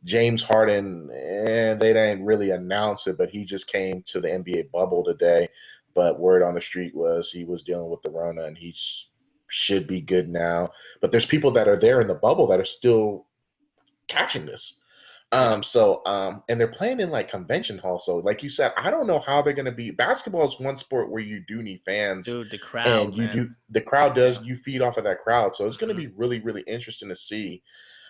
James Harden, they didn't really announce it, but he just came to the NBA bubble today. But word on the street was he was dealing with the Rona and he should be good now. But there's people that are there in the bubble that are still catching this. Yeah, And they're playing in like convention hall. So, like you said, I don't know how they're going to be. Basketball is one sport where you do need fans, dude, the and crowd, you man. do the crowd Yeah. does you feed off of that crowd. So it's going to Hmm. be really, really interesting to see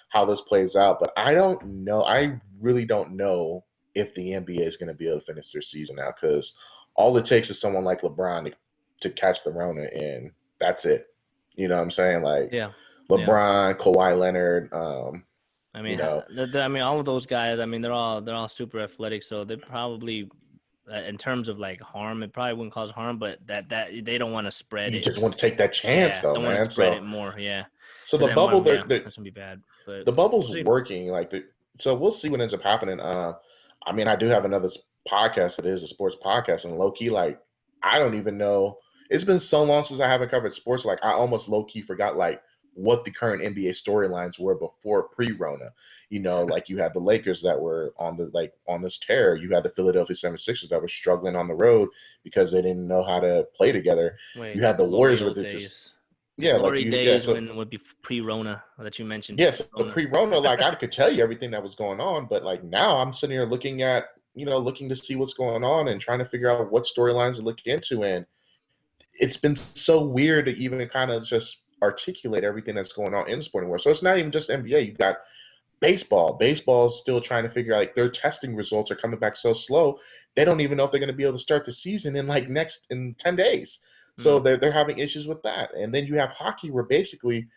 how this plays out. But I don't know. I really don't know if the NBA is going to be able to finish their season now because all it takes is someone like LeBron to catch the Rona, and that's it. You know what I'm saying? Like Yeah, yeah. LeBron, Kawhi Leonard, I you mean, know, I mean, all of those guys. I mean, they're all super athletic, so they probably, in terms of like harm, it probably wouldn't cause harm, but that they don't want to spread you it. just want to take that chance, Yeah, though, don't want to man. spread it So, more. Yeah, so because the then more. bubble, Yeah, that's gonna be bad. But the we'll bubble's see. working. So we'll see what ends up happening. I mean, I do have another podcast that is a sports podcast, and low key, like, I don't even know. It's been so long since I haven't covered sports. Like, I almost low key forgot like what the current NBA storylines were before pre-Rona. Like you had the Lakers that were on this tear. You had the Philadelphia 76ers that were struggling on the road because they didn't know how to play together. Wait, You the had the glory Warriors with old it just days. The yeah, like glory you yeah. days So when would be pre-Rona that you mentioned. yes, so Pre-Rona. pre-Rona, like I could tell you everything that was going on, but like now I'm sitting here looking to see what's going on and trying to figure out what storylines to look into. And it's been so weird to even kind of just articulate everything that's going on in the sporting world. So it's not even just NBA. You've got baseball. Baseball is still trying to figure out like their testing results are coming back so slow. They don't even know if they're going to be able to start the season in 10 days. So Mm, they're having issues with that. And then you have hockey where basically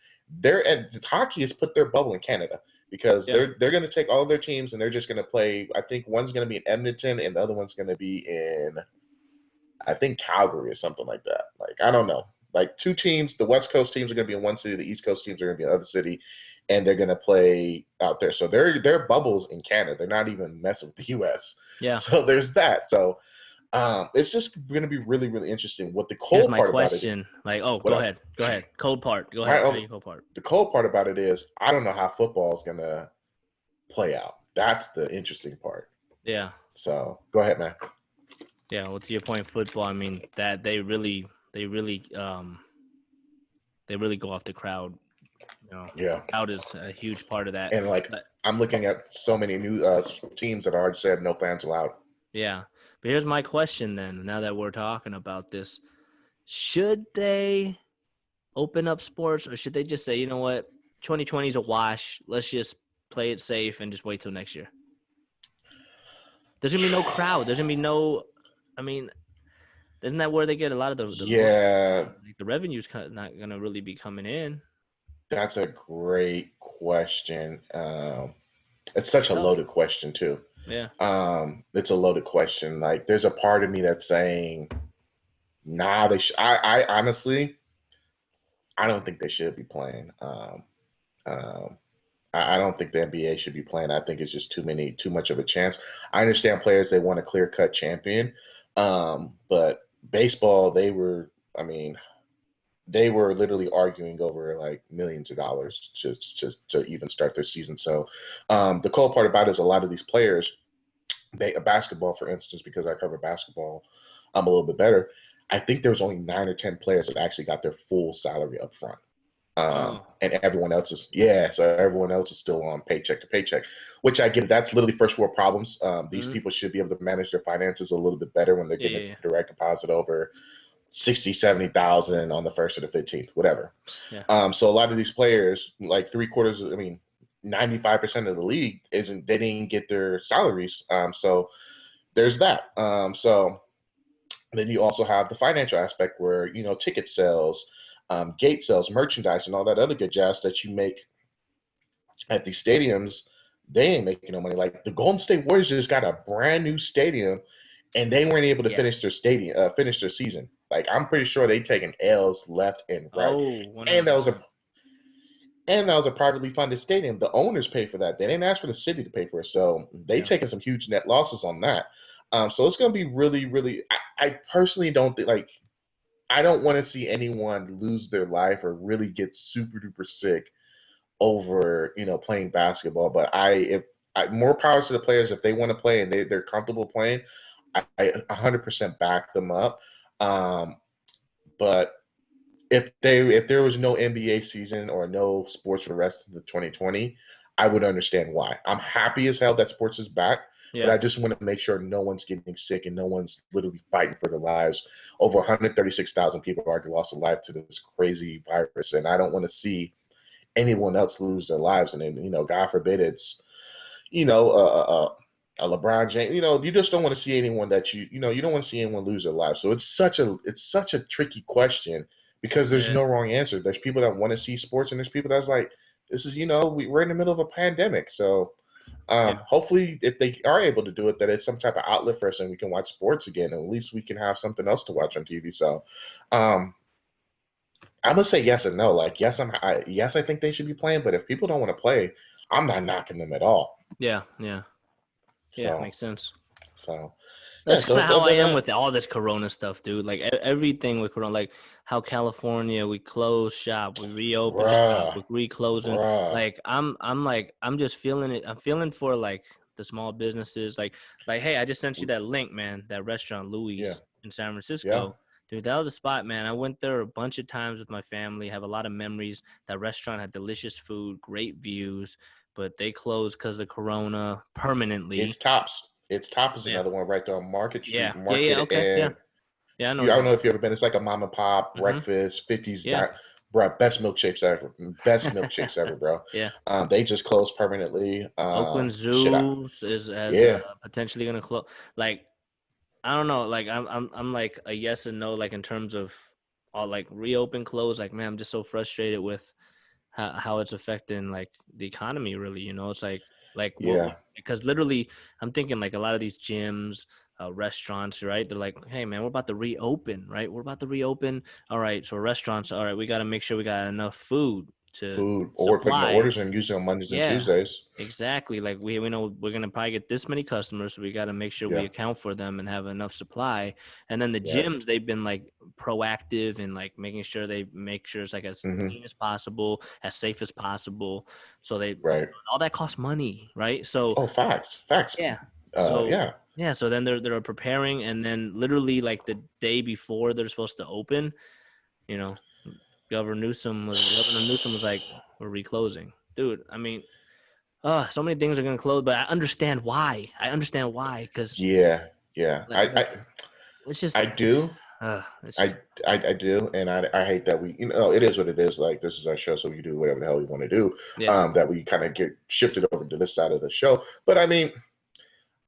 hockey has put their bubble in Canada because yeah. they're going to take all of their teams and they're just going to play. I think one's going to be in Edmonton and the other one's going to be in I think Calgary or something like that. Like I don't know. Like two teams, the West Coast teams are going to be in one city, the East Coast teams are going to be in another city, and they're going to play out there. So they're bubbles in Canada. They're not even messing with the U.S. Yeah. So there's that. So it's just going to be really, really interesting. What the Here's cold my part about it? question. Like, oh, What go up? ahead. Go ahead. Cold part. Go My ahead. Tell only your cold part. the cold part about it is I don't know how football is going to play out. That's the interesting part. Yeah. So go ahead, man. Yeah. Well, to your point, football. I mean, that they really go off the crowd. The Yeah, crowd is a huge part of that. and like But I'm looking at so many new teams that already said no fans allowed. yeah. But here's my question then. Now that we're talking about this, should they open up sports, or should they just say, you know what, 2020 is a wash. Let's just play it safe and just wait till next year. There's gonna be no crowd. There's gonna be no. I mean, isn't that where they get a lot of the most? Yeah, Like the revenue's not gonna really be coming in. that's a great question. It's It's such a tough. loaded question too. Yeah. It's a loaded question. Like, there's a part of me that's saying, nah, they. I honestly, I don't think they should be playing. Um, I don't think the NBA should be playing. I think it's just too much of a chance. I understand players they want a clear cut champion, but baseball they were. I mean, they were literally arguing over like millions of dollars to even start their season. So the cool part about it is a lot of these players, basketball, for instance, because I cover basketball, I'm a little bit better. I think there was only 9 or 10 players that actually got their full salary up front. Oh. And everyone else is so everyone else is still on paycheck to paycheck, which I get. That's literally first world problems. These people should be able to manage their finances a little bit better when they're getting a direct deposit over 60, 70,000 on the 1st or the 15th, whatever. Yeah. So a lot of these players, like 95% of the league they didn't get their salaries. So there's that. So then you also have the financial aspect where, ticket sales, gate sales, merchandise, and all that other good jazz that you make at these stadiums. They ain't making no money. Like the Golden State Warriors just got a brand new stadium, and they weren't able to finish their season. Like I'm pretty sure they taken L's left and right. Oh, and that 100%. was a privately funded stadium. The owners pay for that. They didn't ask for the city to pay for it, so they taking some huge net losses on that. So it's going to be really, really. I personally don't think I don't want to see anyone lose their life or really get super duper sick over playing basketball. But more power to the players if they want to play and they're comfortable playing. I 100% back them up. But if there was no NBA season or no sports for the rest of the 2020, I would understand why. I'm happy as hell that sports is back, but I just want to make sure no one's getting sick and no one's literally fighting for their lives. Over 136,000 people already lost their life to this crazy virus, and I don't want to see anyone else lose their lives. And then, God forbid it's, a LeBron James. You just don't want to see anyone that you don't want to see anyone lose their lives. So it's such a tricky question because there's no wrong answer. There's people that want to see sports, and there's people that's like, this is, we're in the middle of a pandemic. So hopefully if they are able to do it, that it's some type of outlet for us and we can watch sports again. And at least we can have something else to watch on TV. So I'm gonna say yes and no. Like, yes, I think they should be playing, but if people don't want to play, I'm not knocking them at all. Yeah. So, Makes sense. So That's kind of how I am with all this Corona stuff, dude. Like everything with Corona, like how California, we close shop, we reopen shop, we reclosing. Like I'm just feeling it. I'm feeling for like the small businesses. Like, hey, I just sent you that link, man. That restaurant, Louis in San Francisco. Yeah. Dude, that was a spot, man. I went there a bunch of times with my family. Have a lot of memories. That restaurant had delicious food, great views, but they closed because of Corona permanently. It's Tops. Top is another one right there on Market Street. Yeah. Okay. And I know. I don't know if you've ever been. It's like a mom and pop breakfast, 50s. Bro, best milkshakes ever. Best milkshakes ever, bro. Yeah. They just closed permanently. Oakland Zoo is potentially gonna close. Like, I don't know. Like, I'm like a yes and no. Like in terms of all like reopen, close. Like, man, I'm just so frustrated with how it's affecting like the economy. Really, it's like because literally I'm thinking like a lot of these gyms, restaurants, right? They're like, hey man, we're about to reopen, right? We're about to reopen. All right, so restaurants, all right, we got to make sure we got enough food to or putting supply. orders in usually on Mondays and Tuesdays. Exactly. Like we know we're gonna probably get this many customers, so we got to make sure we account for them and have enough supply. And then the gyms, they've been like proactive and like making sure they make sure it's like as clean as possible, as safe as possible. So all that costs money, right? So facts. Yeah. So then they're preparing, and then literally like the day before they're supposed to open, Governor Newsom was like, we're reclosing. Dude, I mean, so many things are going to close, but I understand why. Because it's just, I do. I do, and I hate that we, it is what it is. Like, this is our show, so we do whatever the hell we want to do. That we kind of get shifted over to this side of the show. But I mean,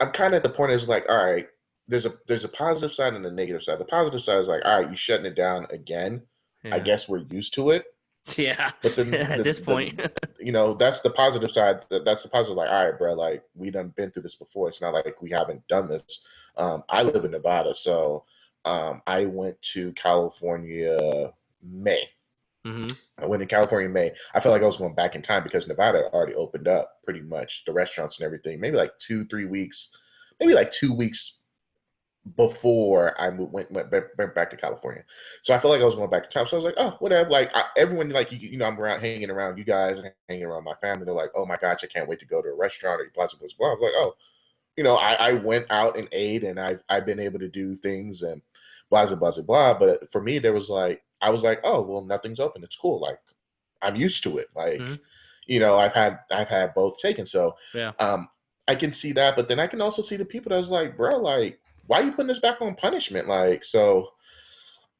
I'm kind of at the point is like, all right, there's a positive side and a negative side. The positive side is like, all right, you shutting it down again. I guess we're used to it. Yeah. But then at this point, that's the positive side. That's the positive. Like, all right, bro, like we done been through this before. It's not like we haven't done this. I live in Nevada, so I went to California May. I went to California May. I felt like I was going back in time because Nevada already opened up pretty much the restaurants and everything. Maybe like 2-3 weeks, maybe like 2 weeks before I went back to California. So I felt like I was going back to town. So I was like, oh, whatever. Like everyone, like you know, I'm around hanging around you guys and hanging around my family. They're like, oh my gosh, I can't wait to go to a restaurant or blah blah blah. I was like, oh, you know, I went out and ate, and I've been able to do things and blah blah blah blah. But for me, there was like I was like, oh well, nothing's open. It's cool. Like I'm used to it. Like, Mhm. you know, I've had both taken. So Yeah. I can see that, but then I can also see the people that was like, bro, like, why are you putting this back on punishment? Like, so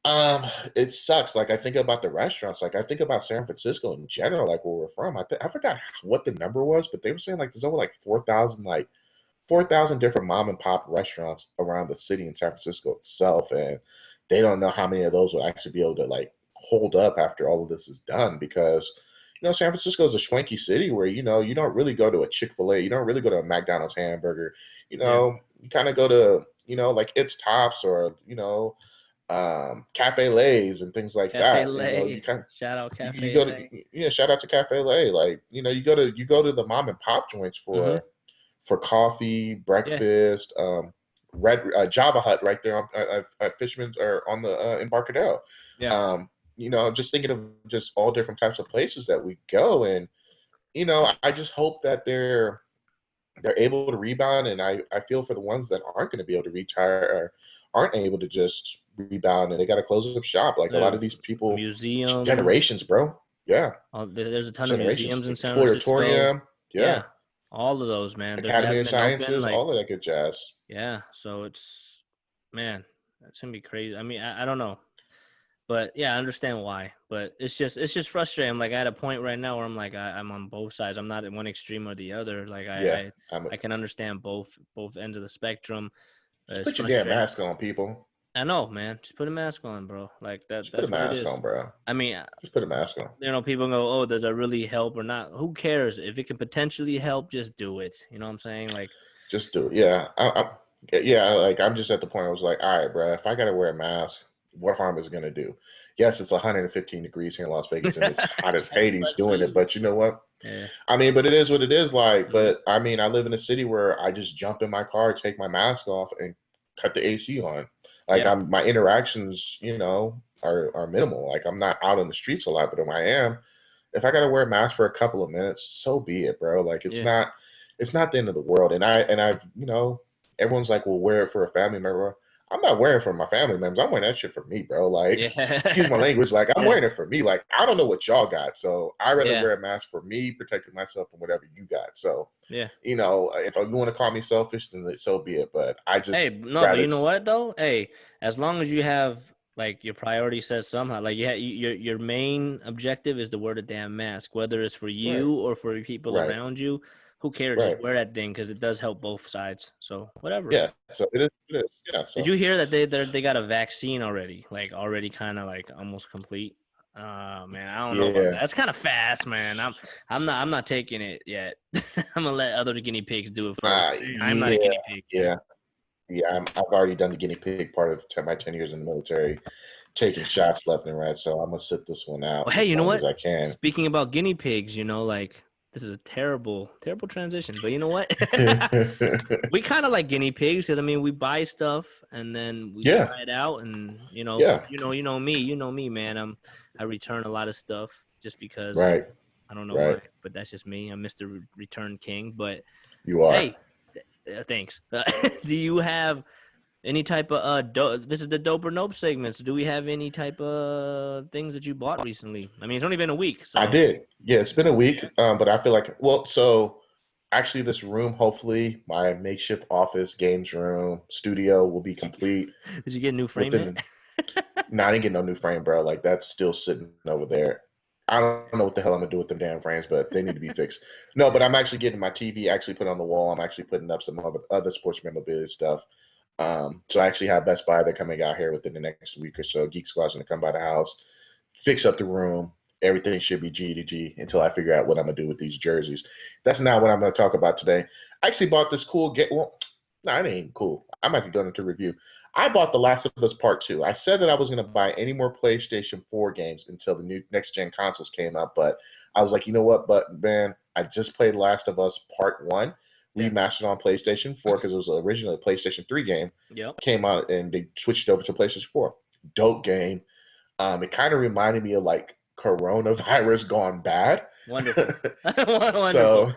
um, it sucks. Like I think about the restaurants, like I think about San Francisco in general, like where we're from. I forgot what the number was, but they were saying like there's over like 4,000 different mom and pop restaurants around the city in San Francisco itself, and they don't know how many of those will actually be able to like hold up after all of this is done because you know San Francisco is a schwanky city where you know you don't really go to a Chick-fil-A, you don't really go to a McDonald's hamburger, you Yeah. know, you kind of go to you know like It's Tops or you know Cafe Lays and things like Cafe that. You know, Lay. Shout out you Cafe go to Lay. yeah, shout out to Cafe Lay. Like, you know, you go to the mom and pop joints Mhm. for coffee, Yeah. breakfast, red Java Hut right there at Fishman's or on the Embarcadero. Yeah. You know, just thinking of just all different types of places that we go and you know, I just hope that they're able to rebound, and I feel for the ones that aren't going to be able to retire or aren't able to just rebound, and they got to close up shop. Like a lot The of these people, museums. generations, bro. Yeah, There's a ton of generations. museums in San Francisco. Exploratorium, yeah, Yeah. All of those, man. They Academy haven't of been open. Sciences, Like, all of that good jazz. yeah. So it's, man, that's gonna be crazy. I mean, I don't know. But yeah, I understand why. But it's just frustrating. I'm like at a point right now where I'm like I'm on both sides. I'm not in one extreme or the other. Like Yeah, I can understand both ends of the spectrum. just It's put your damn frustrating. mask on, people. I know, man. Just put a mask on, bro. Like Just put a that's what it mask is. on, bro. I mean, Just put a mask on. people go, "Oh, does that really help or not?" Who cares? If it can potentially help, just do it. You know what I'm saying? Like, Just do it. Yeah, yeah. Like I'm just at the point. I was like, all right, bro. If I gotta wear a mask, what harm is it gonna do? Yes, it's 115 degrees here in Las Vegas, and it's hot as that Hades sucks for doing it. you. But you know what? Yeah. I mean, but it is what it is. Like, Mhm. but I mean, I live in a city where I just jump in my car, take my mask off, and cut the AC on. Like, Yeah. my interactions, you know, are minimal. Like, I'm not out on the streets a lot, but when I am, if I got to wear a mask for a couple of minutes, so be it, bro. Like, Yeah. it's not the end of the world. I've, you know, everyone's like, well, wear it for a family member. I'm not wearing it for my family members. I'm wearing that shit for me, bro. Like, excuse Yeah. my language. Like, I'm Yeah. wearing it for me. Like, I don't know what y'all got. So I rather Yeah. wear a mask for me, protecting myself from whatever you got. So, Yeah. you know, if you want to call me selfish, then so be it. But I Hey, just no, but rather, you know what though? Hey, as long as you have like your priority says somehow, like your main objective is to wear the damn mask, whether it's for right, you or for people right, around you. Who cares? Just right. wear that thing because it does help both sides. So whatever. Yeah. So it is. Yeah. Did So you hear that they got a vaccine already? Like already kind of like almost complete. Man, I don't know about that. yeah. That's kind of fast, man. I'm not taking it yet. I'm gonna let other guinea pigs do it first. I'm not a Yeah. guinea pig. Yeah. Yeah. I've already done the guinea pig part of my 10 years in the military, taking shots left and right. So I'm gonna sit this one out Well, hey, as you know long as what? I can. Speaking about guinea pigs, like this is a terrible, terrible transition. But you know what? We kind of like guinea pigs because I mean we buy stuff and then we Yeah. try it out, and Yeah. you know me, man. I return a lot of stuff just because Right. I don't know Right. why, but that's just me. I'm Mr. Return King. But You are. hey, thanks. Do you have any type of this is the dope or nope segments. Do we have any type of things that you bought recently? I mean, it's only been a week, I so did. Yeah, it's been a week, but I feel like so actually this room, hopefully, my makeshift office, games room, studio will be did you complete did you get a new frame yet? within. No, I didn't get no new frame, bro. Like that's still sitting over there. I don't know what the hell I'm gonna do with them damn frames, but they need to be fixed. No, but Yeah. I'm actually getting my TV actually put on the wall. I'm actually putting up some other sports memorabilia stuff. So I actually have Best Buy. They're coming out here within the next week or so. Geek Squad's gonna come by the house, fix up the room. Everything should be G to G until I figure out what I'm gonna do with these jerseys. That's not what I'm gonna talk about today. I actually bought this cool get. Well, no, it ain't cool. I might be going into review. I bought The Last of Us Part 2. I said that I was going to buy any more PlayStation 4 games until the new next gen consoles came out, but I was like, you know what? But man, I just played Last of Us Part 1. Yeah. remastered on PlayStation 4 because it was originally a PlayStation 3 game. Yep. Came out and they switched it over to PlayStation 4. Dope game. It kind of reminded me of like Coronavirus Gone Bad. Wonderful. Wonderful. So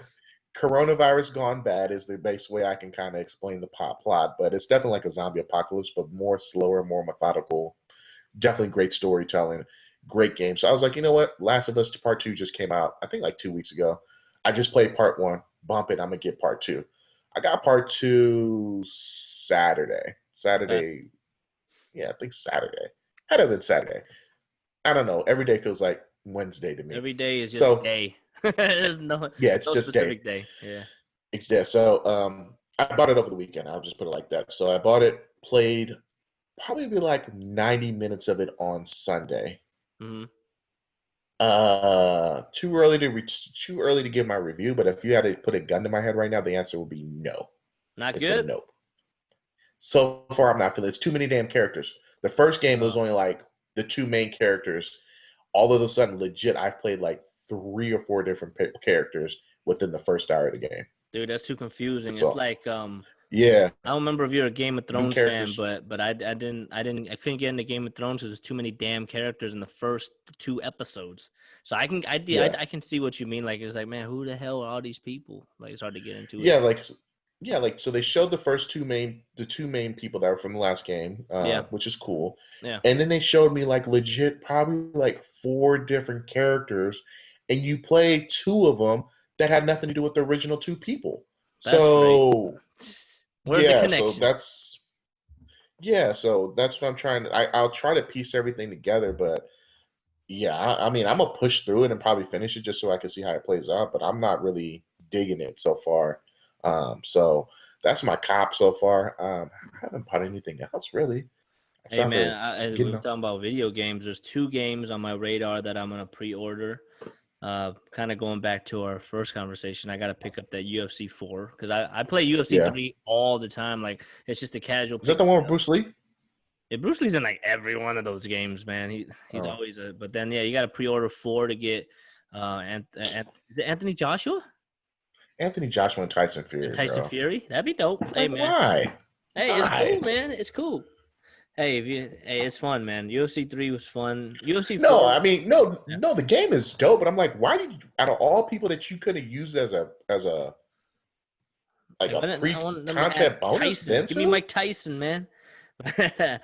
Coronavirus Gone Bad is the best way I can kind of explain the plot, but it's definitely like a zombie apocalypse, but more slower, more methodical. Definitely great storytelling, great game. So I was like, you know what? Last of Us Part 2 just came out, I think like 2 weeks ago. I just played Part 1. Bump it. I'm going to get Part 2. I got Part 2 Saturday. Okay. Yeah, I think Saturday. Had to have been Saturday. I don't know. Every day feels like Wednesday to me. Every day is just So day. There's yeah, it's no just day. specific day. Yeah. It's there. So I bought it over the weekend. I'll just put it like that. So I bought it, played probably like 90 minutes of it on Sunday. Mm-hmm. Too early to give my review, but if you had to put a gun to my head right now, the answer would be no. Not It's a good. nope. So far, I'm not feeling it's too many damn characters. The first game was only like the two main characters. All of a sudden, legit, I've played like 3 or 4 different characters within the first hour of the game. Dude, that's too confusing. So, It's like yeah, I don't remember if you're a Game of new Thrones fan, characters. but I couldn't get into Game of Thrones because there's too many damn characters in the first 2 episodes. So I can see what you mean. Like it's like, man, who the hell are all these people? Like it's hard to get into it. Like so they showed the two main people that were from the last game, Yeah. which is cool. Yeah. And then they showed me like legit probably like 4 different characters, and you play 2 of them that had nothing to do with the original 2 people. That's great. So Where's the yeah, connection? so that's what I'm trying to. I'll try to piece everything together, but yeah, I mean I'm gonna push through it and probably finish it just so I can see how it plays out. But I'm not really digging it so far. So that's my cop so far. I haven't bought anything else really. Hey Except for man, we getting were talking about video games. There's 2 games on my radar that I'm gonna pre-order. Kind of going back to our first conversation, I got to pick up that UFC 4 because I play UFC yeah. 3 all the time. Like it's just a casual. Is that the one with Bruce Lee? Yeah, Bruce Lee's in like every one of those games, man. He's always a. But then yeah, you got to pre-order 4 to get. And is it Anthony Joshua? Anthony Joshua and Tyson Fury. And Tyson bro. Fury, that'd be dope. Hey man, Why? hey, it's cool, man. It's cool. Hey, it's fun, man. UFC 3 was fun. UFC 4. No, I mean, no, Yeah. no. The game is dope, but I'm like, why did you, out of all people that you could have used as a like a pre-content bonus, Tyson. Give me Mike Tyson, man. But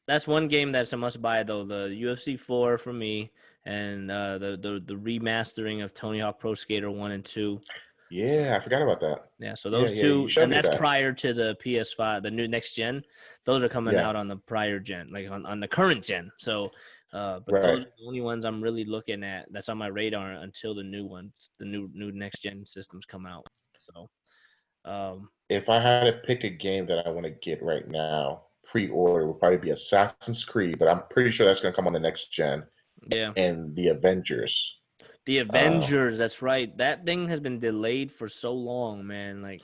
that's one game that's a must buy though. The UFC 4 for me, and the remastering of Tony Hawk Pro Skater 1 and 2. Yeah, I forgot about that. Yeah, so those two, and that's that. prior to the PS5, the new next gen. Those are coming out on the prior gen, like on the current gen. So, but those are the only ones I'm really looking at. That's on my radar until the new ones, the new next gen systems come out. So, if I had to pick a game that I want to get right now, pre-order would probably be Assassin's Creed, but I'm pretty sure that's going to come on the next gen. Yeah, and the Avengers. The Avengers, that's right. That thing has been delayed for so long, man. Like,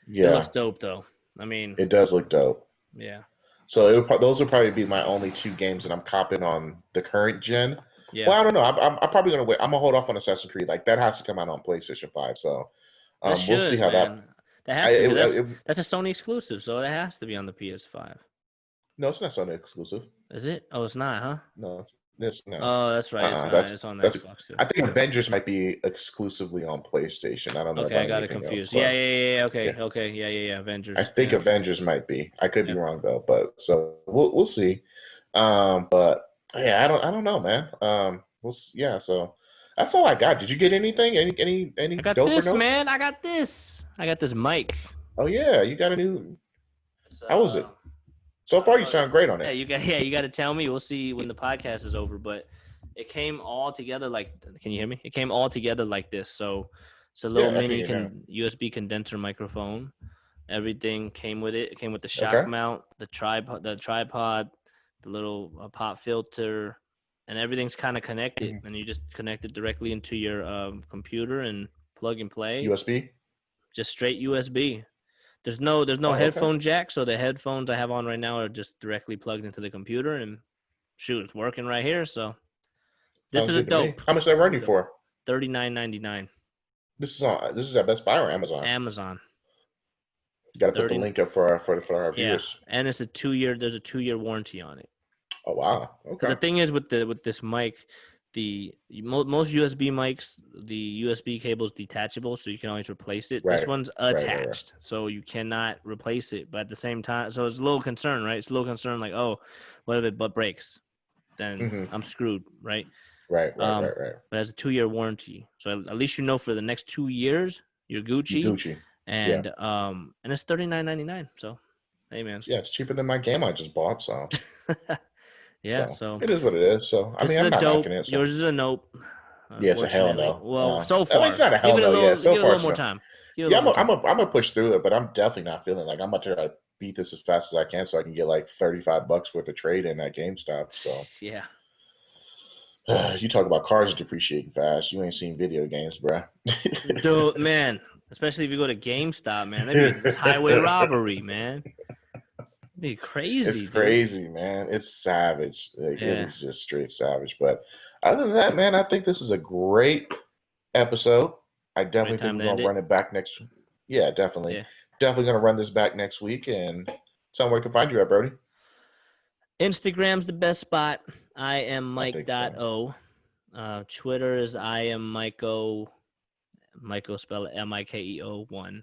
it looks dope, though. I mean, it does look dope. Yeah. So those would probably be my only 2 games that I'm copping on the current gen. Yeah. Well, I don't know. I'm probably gonna wait. I'm gonna hold off on Assassin's Creed. Like that has to come out on PlayStation 5. So we'll see how that has to be. That's a Sony exclusive, so it has to be on the PS5. No, it's not Sony exclusive. Is it? Oh, it's not, huh? No, no. Oh, that's right. It's not. It's on Xbox too. I think Avengers might be exclusively on PlayStation. I don't know. Okay, I got it confused. Yeah. Okay. Yeah. Avengers. I think Avengers might be. I could be wrong though, but so we'll see. But yeah, I don't know, man. So that's all I got. Did you get anything? Any? I got this, man. I got this mic. Oh yeah, you got a new. How was it? So far, you sound great on it. Yeah, you got to tell me. We'll see when the podcast is over. But it came all together like. Can you hear me? It came all together like this. So it's a little mini USB condenser microphone. Everything came with it. It came with the shock mount, the tripod, the little pop filter, and everything's kind of connected. Mm-hmm. And you just connect it directly into your computer and plug and play. USB. Just straight USB. There's no headphone jack, so the headphones I have on right now are just directly plugged into the computer, and shoot, it's working right here. So this is a dope. How much did that run you for? $39.99. This is at Best Buy or Amazon. Amazon. You got to put the 30. link up for our Yeah, viewers. and it's a 2 year. There's a 2 year warranty on it. Oh wow, Because the okay. thing is with this mic, most USB mics, the USB cable is detachable, so you can always replace it. This Right, one's right. attached, so you cannot replace it. But at the same time, so it's a little concern, right? It's a little concern, like, oh, what if it butt breaks? Then Mm-hmm. I'm screwed, right? Right. But it has a 2 year warranty, so at least you know for the next 2 years you're You Gucci, Gucci. Yeah. and it's $39.99. So, hey man, Yeah, it's cheaper than my game I just bought. yeah. So So it is what it is. So I this mean, is I'm a not knocking dope. it. So Yours is a nope. yeah, it's a hell Unfortunately, no. well, so I mean, it's far, not a hell no. Yeah, so give it a far little it's more no. time. Give it a Yeah, little more time. I'm gonna push through it, but I'm definitely not feeling like I'm gonna try to beat this as fast as I can so I can get like $35 worth of trade in at GameStop. So Yeah, you talk about cars depreciating fast. You ain't seen video games, bro. dude, man. Especially if you go to GameStop, man. It's highway robbery, man. It'd be It's crazy, dude. crazy, man. It's savage. Like, it Yeah, is just straight savage. But other than that, man, I think this is a great episode. I great definitely think time we're to end gonna it. run it back next. Yeah, definitely, Yeah. definitely gonna run this back next week and tell them where we can find you at, Brody. Instagram's the best spot. I am I think so. Mike.o. Twitter is I am Mike.o. Michael spell it Mikeo1.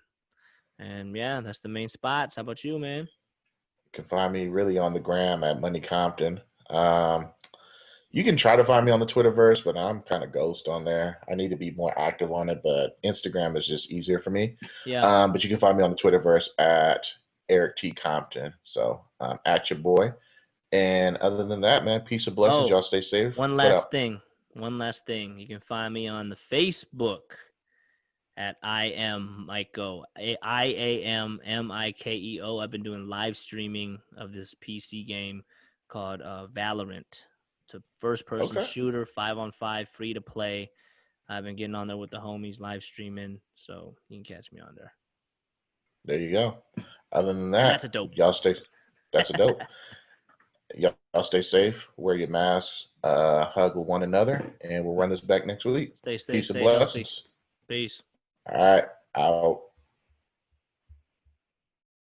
And yeah, that's the main spots. How about you, man? You can find me really on the gram at Money Compton. Um, you can try to find me on the Twitterverse, but I'm kind of ghost on there. I need to be more active on it, but Instagram is just easier for me. Yeah. But you can find me on the Twitterverse at Eric T. Compton. So at your boy. And other than that, man, peace and blessings. Oh, Y'all stay safe. one What last up? thing. One last thing. You can find me on the Facebook at I am Mikeo. IAMMIKEO. I've been doing live streaming of this PC game called Valorant. It's a first person Okay. shooter, 5-on-5, free to play. I've been getting on there with the homies live streaming, so you can catch me on there. There you go. Other than And that's a that, dope. y'all stay. That's a dope. Y'all stay safe. Wear your masks. Hug with one another, and we'll run this back next week. Stay safe, Peace and stay healthy. blessings. Peace. All right. Out.